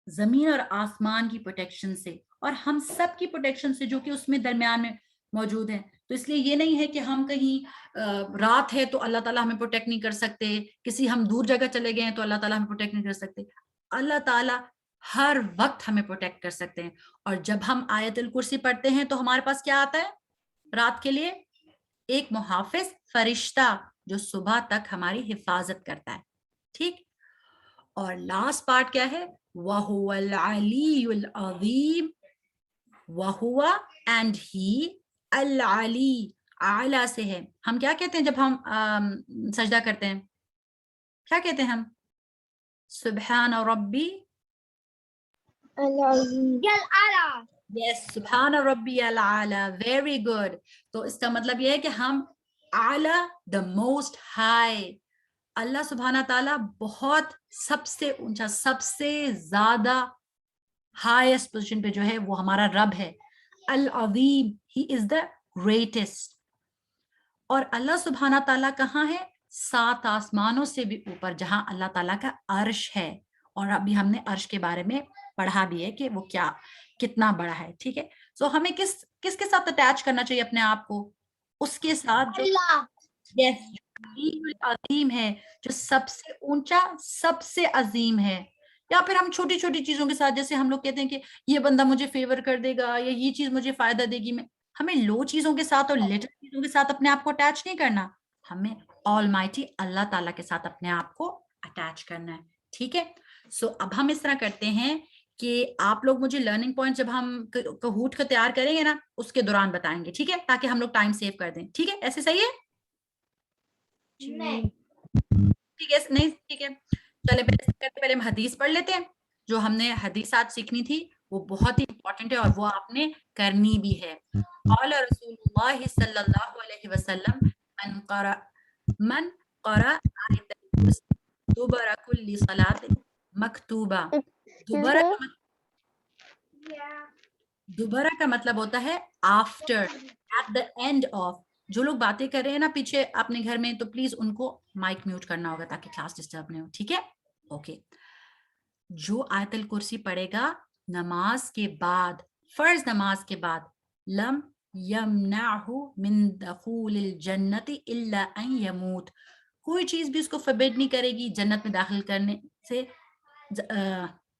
زمین اور آسمان کی پروٹیکشن سے, اور ہم سب کی پروٹیکشن سے جو کہ اس میں درمیان میں موجود ہیں. تو اس لیے یہ نہیں ہے کہ ہم کہیں رات ہے تو اللہ تعالیٰ ہمیں پروٹیکٹ نہیں کر سکتے, کسی ہم دور جگہ چلے گئے ہیں تو اللہ تعالیٰ ہمیں پروٹیکٹ نہیں کر سکتے. اللہ تعالیٰ ہر وقت ہمیں پروٹیکٹ کر سکتے ہیں. اور جب ہم آیت الکرسی پڑھتے ہیں تو ہمارے پاس کیا آتا ہے رات کے لیے؟ ایک محافظ فرشتہ جو صبح تک ہماری حفاظت کرتا ہے. ٹھیک, اور لاسٹ پارٹ کیا ہے؟ وَهُوَ الْعَلِيُّ الْعَظِيمُ, وَهُوَ and he العلی, اعلیٰ سے ہے. ہم کیا کہتے ہیں جب ہم سجدہ کرتے ہیں, کیا کہتے ہیں ہم؟ سبحان ربی یس, سبحان ربی العلی, ویری گڈ. تو اس کا مطلب یہ ہے کہ ہم اعلیٰ, دا موسٹ ہائی, اللہ سبحانہ تعالیٰ بہت سب سے اونچا, سب سے زیادہ ہائیسٹ پوزیشن پہ جو ہے وہ ہمارا رب ہے. العظیم, ہی از دا گریٹسٹ. اور اللہ سبحانہ تعالیٰ کہاں ہے؟ 7 آسمانوں سے بھی اوپر, جہاں اللہ تعالیٰ کا عرش ہے. اور ابھی ہم نے عرش کے بارے میں پڑھا بھی ہے کہ وہ کتنا بڑا ہے. ٹھیک ہے, سو ہمیں کس کے ساتھ اٹیچ کرنا چاہیے اپنے آپ کو؟ اس کے ساتھ جو عظیم ہے, جو سب سے اونچا, سب سے عظیم ہے. یا پھر ہم چھوٹی چھوٹی چیزوں کے ساتھ, جیسے ہم لوگ کہتے ہیں کہ یہ بندہ مجھے فیور کر دے گا یا یہ چیز مجھے فائدہ دے گی, ہمیں لو چیزوں کے ساتھ اور لٹل چیزوں کے ساتھ اپنے آپ کو اٹیچ نہیں کرنا, ہمیں آل مائٹی اللہ تعالیٰ کے ساتھ اپنے آپ کو اٹیچ کرنا ہے. ٹھیک ہے, سو اب ہم اس طرح کرتے ہیں کہ آپ لوگ مجھے لرننگ پوائنٹ جب ہم کہوٹ کا تیار کریں گے نا اس کے دوران بتائیں گے. ٹھیک ہے, تاکہ ہم لوگ ٹائم سیو کر دیں. ٹھیک ہے, ایسے صحیح ہے؟ ٹھیک ہے, نہیں ٹھیک ہے, چلے پہلے ہم حدیث پڑھ لیتے ہیں. جو ہم نے حدیثات سیکھنی تھی وہ بہت ہی امپورٹنٹ ہے اور وہ آپ نے کرنی بھی ہے. قال رسول اللہ صلی اللہ علیہ وسلم من قرأ آیت الکرسی دبر کل صلاۃ مکتوبہ. دوبارہ کا مطلب ہوتا ہے after, at the end of. جو لوگ باتیں کر رہے ہیں نا پیچھے اپنے گھر میں, تو پلیز ان کو مائک میوٹ کرنا ہوگا تاکہ کلاس ڈسٹرب نہیں ہو. ٹھیک ہے, اوکے. جو آیت الکرسی پڑھے گا نماز کے بعد, فرض نماز کے بعد, لم یمنعہ من دخول الجنت الا ان یموت, کوئی چیز بھی اس کو فبڈ نہیں کرے گی جنت میں داخل کرنے سے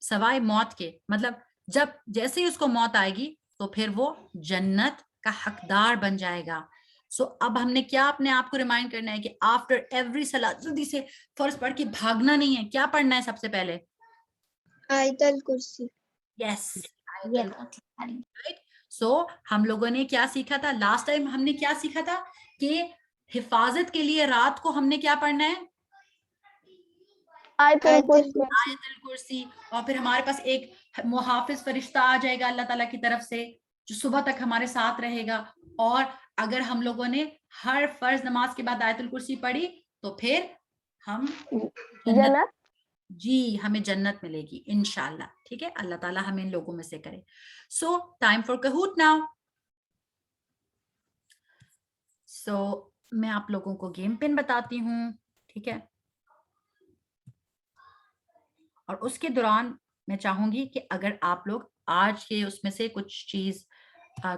سوائے موت کے. مطلب جیسے ہی اس کو موت آئے گی تو پھر وہ جنت کا حقدار بن جائے گا. سو اب ہم نے کیا اپنے آپ کو ریمائنڈ کرنا ہے کہ آفٹر ایوری صلاۃ جلدی سے فرض پڑھ کے بھاگنا نہیں ہے. کیا پڑھنا ہے سب سے پہلے؟ آیت الکرسی. یس, سو ہم لوگوں نے کیا سیکھا تھا لاسٹ ٹائم؟ ہم نے کیا سیکھا تھا کہ حفاظت کے لیے رات کو ہم نے کیا پڑھنا ہے؟ آیت الکرسی. اور پھر ہمارے پاس ایک محافظ فرشتہ آ جائے گا اللہ تعالیٰ کی طرف سے, جو صبح تک ہمارے ساتھ رہے گا. اور اگر ہم لوگوں نے ہر فرض نماز کے بعد آیت الکرسی پڑھی تو پھر ہم جنت, جی ہمیں جنت ملے گی انشاءاللہ. ٹھیک ہے, اللہ تعالیٰ ہمیں ان لوگوں میں سے کرے. سو ٹائم فار کہوٹ ناؤ. سو میں آپ لوگوں کو گیم پن بتاتی ہوں. ٹھیک ہے, اور اس کے دوران میں چاہوں گی کہ اگر آپ لوگ آج کے اس میں سے کچھ چیز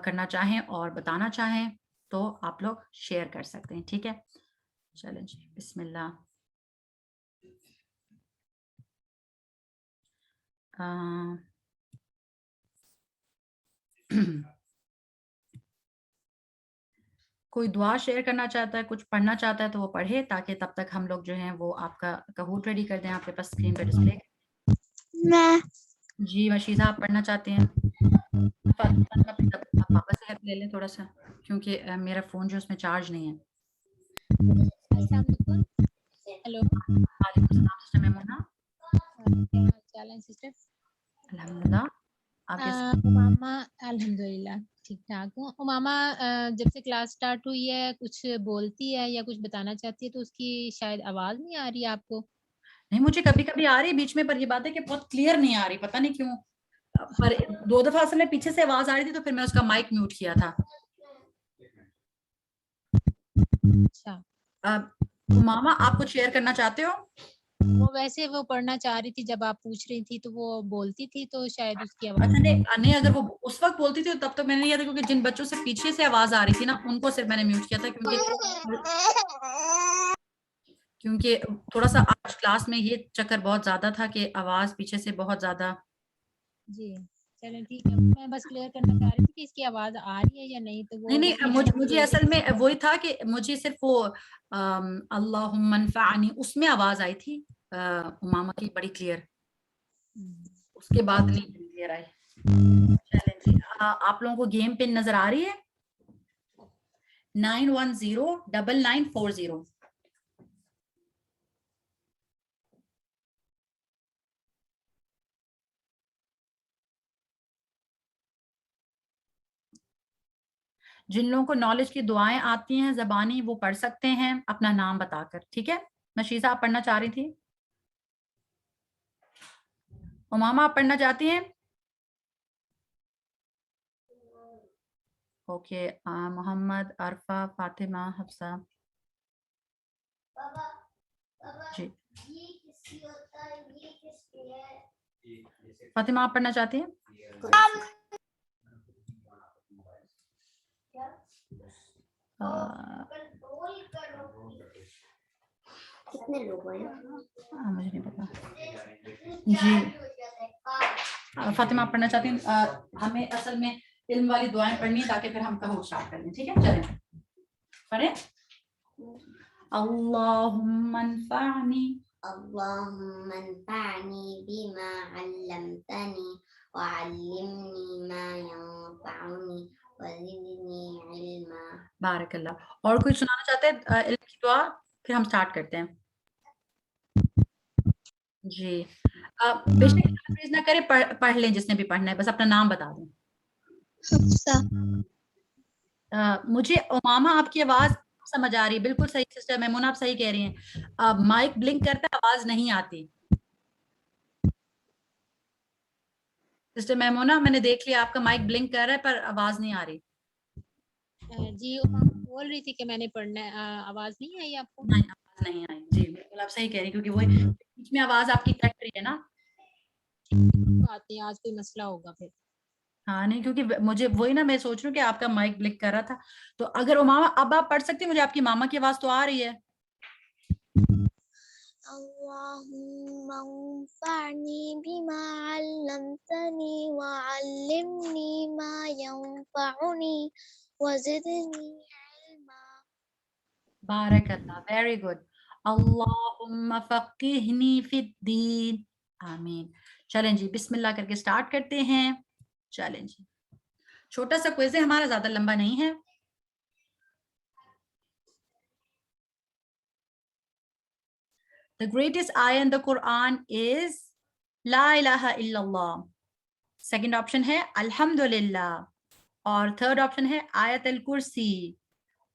کرنا چاہیں اور بتانا چاہیں تو آپ لوگ شیئر کر سکتے ہیں. ٹھیک ہے, چلیں جی بسم اللہ. کوئی دعا شیئر کرنا چاہتا ہے, کچھ پڑھنا چاہتا ہے تو وہ پڑھے, تاکہ تب تک ہم لوگ جو ہیں وہ آپ کا کہوٹ ریڈی کر دیں. آپ کے پاس اسکرین پہ ڈسپلے. میں جی مشیزہ آپ پڑھنا چاہتے ہیں؟ آپ واپس سے لے لیں تھوڑا سا, کیونکہ میرا فون جو اس میں چارج نہیں ہے. السلام علیکم. ہیلو, وعلیکم السلام سسٹر میمونہ. کیا حال چال ہے سسٹر؟ الحمدللہ. آپ کیسے؟ ماما الحمدللہ ٹھیک ٹھاک ہوں. ماما جب سے کلاس سٹارٹ ہوئی ہے کچھ بولتی ہے یا کچھ بتانا چاہتی ہے تو اس کی شاید آواز نہیں آ رہی ہے آپ کو. نہیں, مجھے کبھی کبھی آ رہی ہے بیچ میں, پر یہ بات ہے کہ بہت کلیئر نہیں آ رہی, پتہ نہیں کیوں. پر 2 دفعہ اصل میں پیچھے سے آواز آ رہی تھی تو پھر میں اس کا مائک میوٹ کیا تھا. اچھا, ماما آپ کچھ شیئر کرنا چاہتے ہو؟ وہ ویسے وہ پڑھنا چاہ رہی تھی جب آپ پوچھ رہی تھی تو وہ بولتی تھی تو شاید اس کی آواز. اچھا نہیں, اگر وہ اس وقت بولتی تھی تب تو میں نے نہیں کیا تھا, کیونکہ جن بچوں سے پیچھے سے آواز آ رہی تھی نا ان کو صرف میں نے میوٹ کیا تھا, کیونکہ تھوڑا سا آج کلاس میں یہ چکر بہت زیادہ تھا کہ آواز پیچھے سے بہت زیادہ. جی چلیں ٹھیک ہے, میں بس کلیئر کرنا چاہ رہی تھی کہ اس کی آواز آ رہی ہے یا نہیں. تو وہ نہیں, مجھے اصل میں وہی تھا کہ مجھے صرف وہ اللہم انفعنی اس میں آواز آئی تھی امامہ کی بڑی کلیئر, اس کے بعد نہیں کلیئر آئی. چلیں جی, آپ لوگوں کو گیم پن نظر آ رہی ہے؟ 91099940. جن لوگوں کو نالج کی دعائیں آتی ہیں زبانی وہ پڑھ سکتے ہیں اپنا نام بتا کر. ٹھیک ہے, مشیزہ آپ پڑھنا چاہ رہی تھی؟ امامہ آپ پڑھنا چاہتی ہیں؟ اوکے, محمد, عرفہ, فاطمہ, حفصہ. جی فاطمہ آپ پڑھنا چاہتی ہیں؟ کتنے لوگ ہیں؟ مجھے نہیں پتا. جی فاطمہ آپ پڑھنا چاہتی ہیں؟ ہمیں اصل میں علم والی دعائیں پڑھنی ہے تاکہ پھر ہم کہو اسٹارٹ کر لیں. ٹھیک ہے, چلیں پڑھیں. اللہم انفعنی اللهم انفعني بما علمتني وعلمني ما ينفعني وزدني علما. بارک اللہ. اور کوئی سنانا چاہتے ہیں علم کی دعا؟ پھر ہم سٹارٹ کرتے ہیں. جی بے شک تفریض نہ کرے, پڑھ لیں جس نے بھی پڑھنا ہے, بس اپنا نام بتا دیں. مجھے امامہ آپ کی آواز سمجھ آ رہی, بالکل صحیح سسٹر میمونہ آپ صحیح کہہ رہی ہیں. مائک بلنک کرتا ہے آواز نہیں آتی. سسٹر میمونہ میں نے دیکھ لیا آپ کا مائک بلنک کر رہا ہے پر آواز نہیں آ رہی. جی بول رہی تھی کہ میں نے پڑھنا ہے, آواز نہیں آئی آپ کو؟ نہیں آواز نہیں آئی. جی بالکل آپ صحیح کہہ رہی ہیں, کیونکہ وہ بیچ میں آواز آپ کی کٹ رہی ہے نا. آتے ہیں, آج کوئی مسئلہ ہوگا پھر. ہاں نہیں, کیونکہ مجھے وہی نا میں سوچ رہی ہوں کہ آپ کا مائک بلنک کر رہا تھا. تو اگر امامہ اب آپ پڑھ سکتی ہیں, مجھے آپ کی ماما کی آواز تو آ رہی ہے. اللهم انفعني بما علمتني وعلمني ما ينفعني وزدني علما. بارک اللہ, ویری گڈ. اللہم فقہنی فی الدین, آمین. چلیں جی بسم اللہ کر کے سٹارٹ کرتے ہیں. چلیں جی, چھوٹا سا کوئز ہے ہمارا, زیادہ لمبا نہیں ہے. The greatest ayah in the Quran is La ilaha illallah. Second option ہے Alhamdulillah. اور تھرڈ آپشن ہے آیت الکرسی,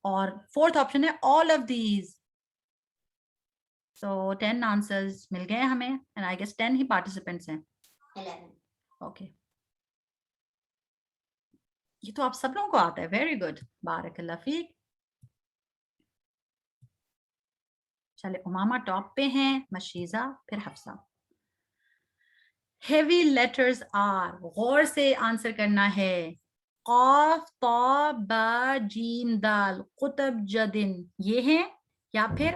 اور فورتھ آپشن ہے all of these. So 10 answers مل گئے ہمیں, and I guess 10 he participants ہیں. 11. Okay. یہ تو آپ سب لوگوں کو آتا ہے, ویری گڈ, بارک اللہ فیک. چلے امامہ ٹاپ پہ ہیں, مشیزہ, پھر حفصہ. ہیوی لیٹرز آر, غور سے آنسر کرنا ہے. قاف طا با جیم دال, قطب جدن, یہ ہیں, یا پھر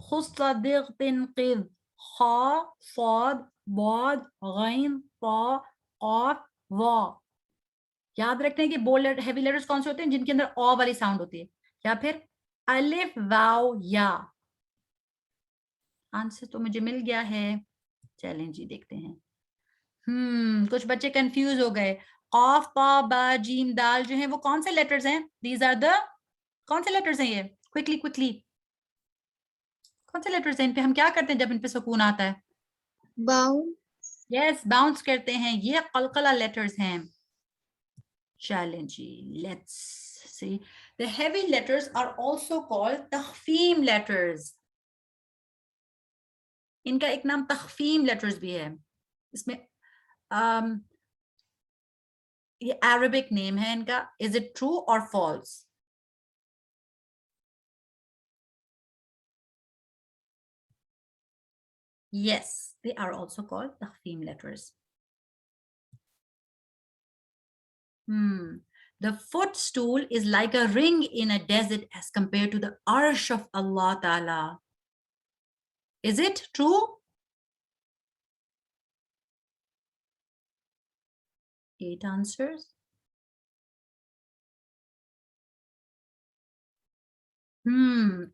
خصدق تنقذ, خا صاد باد غین طا قاف وا. یاد رکھتے ہیں کہ بولڈ ہیوی لیٹرز کون سے ہوتے ہیں, جن کے اندر او والی ساؤنڈ ہوتی ہے, یا پھر الف واو یا. آنسر تو مجھے مل گیا ہے, چلیں جی دیکھتے ہیں. کچھ بچے کنفیوز ہو گئے. قاف طا با جیم دال جو ہیں وہ کون سے لیٹرز ہیں؟ دیز آر دا, کون سے لیٹرز ہیں یہ؟ کوئکلی کون سے لیٹرز ہیں؟ ان پہ ہم کیا کرتے ہیں جب ان پہ سکون آتا ہے؟ یس, باؤنس کرتے ہیں. یہ قلقلہ لیٹرز ہیں. چلیں جی, let's see. The heavy letters are also called تخفیم letters. ان کا ایک نام تخفیم لیٹرز بھی ہے. اس میں یہ عربک نیم ہے ان کا. Is it true or false? Yes, they are also called تخفیم letters. The footstool is like a ring in a desert as compared to the arsh of Allah Ta'ala. Is it true? 8 answers.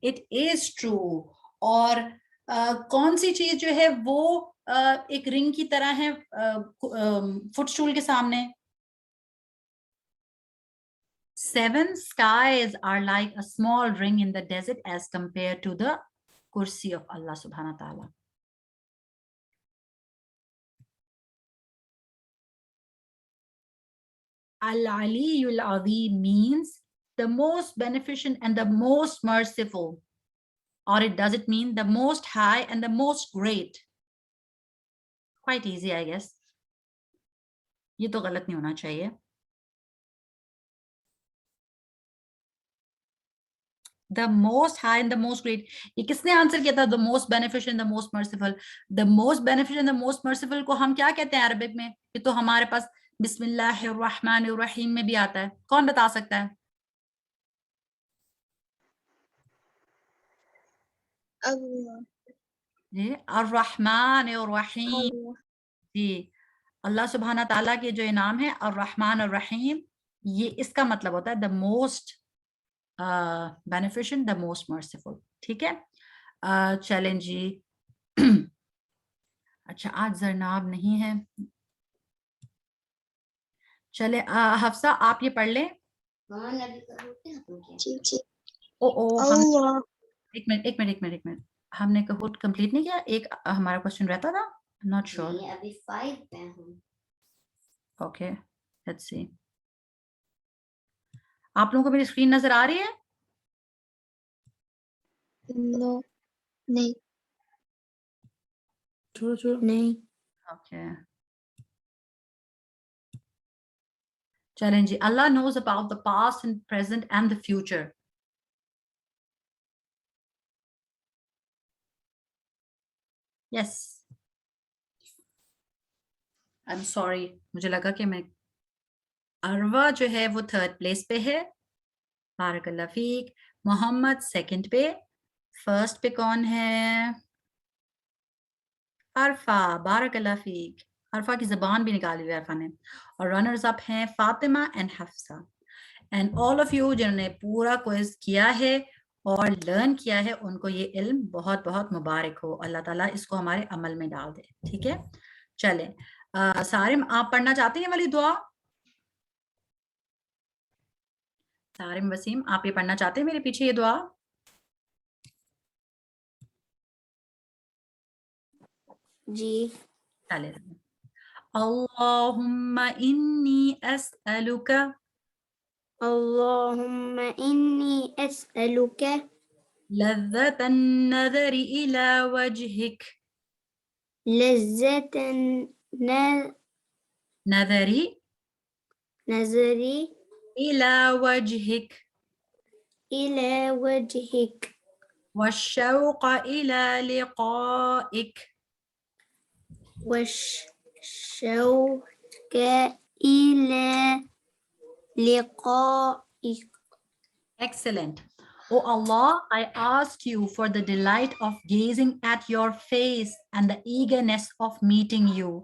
It is true. اور کون سی چیز جو ہے وہ ایک رنگ کی طرح ہے فٹ اسٹول کے سامنے؟ 7 skies are like a small ring in the desert as compared to the kursi of Allah subhanahu wa ta'ala. Al-Aliyyul Azim means the most beneficent and the most merciful. Or it does it mean the most high and the most great? Quite easy, I guess. یہ تو غلط نہیں ہونا چاہیے. The most high and the most great. یہ کس نے answer کیا تھا؟ The most beneficent and the most merciful. The most beneficent and the most merciful کو ہم کیا کہتے ہیں عربک میں؟ یہ تو ہمارے پاس بسم اللہ الرحمن الرحیم میں بھی آتا ہے. کون بتا سکتا ہے؟ جی, الرحمن الرحیم. جی, اللہ سبحانہ تعالیٰ کے جو انعام ہے الرحمن الرحیم, یہ اس کا مطلب ہوتا ہے the most beneficent, the most merciful. ٹھیک ہے, چلیں جی. اچھا, آج زرناب نہیں ہے. چلے حفصہ آپ یہ پڑھ لیں. ایک منٹ, ہم نے کہوٹ کمپلیٹ نہیں کیا. ایک ہمارا کوشچن رہتا تھا, ناٹ شیور. ابھی 5 پہ ہوں. Okay, let's see. آپ لوگوں کو میری اسکرین نظر آ رہی ہے؟ نہیں. نہیں. اوکے, چلیں جی. اللہ knows about the past and present and the future. Yes. I'm sorry, مجھے لگا کہ میں عروا جو ہے وہ 3rd پلیس پہ ہے. بارک اللہ فیک. محمد 2nd پہ. 1st پہ کون ہے؟ عرفہ. بارک اللہ فیک. عرفہ کی زبان بھی نکالی ہوئی عرفہ نے. اور رنرز اپ ہیں Fatima and Hafsa. And all of you جنہوں نے پورا کوئز کیا ہے اور لرن کیا ہے, ان کو یہ علم بہت بہت مبارک ہو. اللہ تعالیٰ اس کو ہمارے عمل میں ڈال دے. ٹھیک ہے, چلیں. سارم آپ پڑھنا چاہتے ہیں والی دعا؟ سارم وسیم آپ یہ پڑھنا چاہتے ہیں میرے پیچھے یہ دعا؟ جی. چلے. اللہم انی اسألک اللهم إني أسألك لذة النظر إلى وجهك. لذة نظري نظري إلى وجهك إلى وجهك والشوق إلى لقائك. والشوق إلى لقائك. Excellent. O Allah, I ask you for the delight of gazing at your face and the eagerness of meeting you.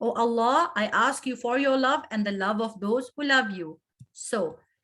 O Allah, I ask you for your love and the love of those who love you. So,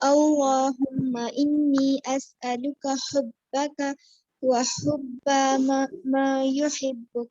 اللهم إني أسألك حبك وحب ما يحبك.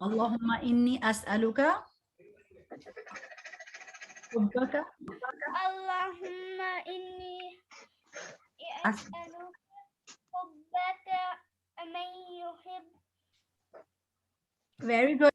اللهم إني أسألك حبك. اللهم إني أسألك حبك من يحب. Very good.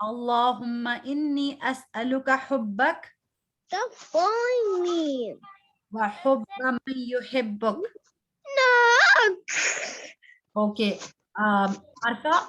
اللهم إني أسألك حبك وحب من يحبك. Okay. عرفة.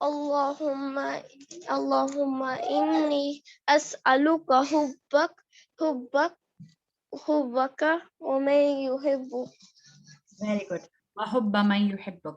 اللهم إني أسألك حبك ومن يحبك. Very good. وحب من يحبك.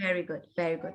very good, very good.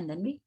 and then we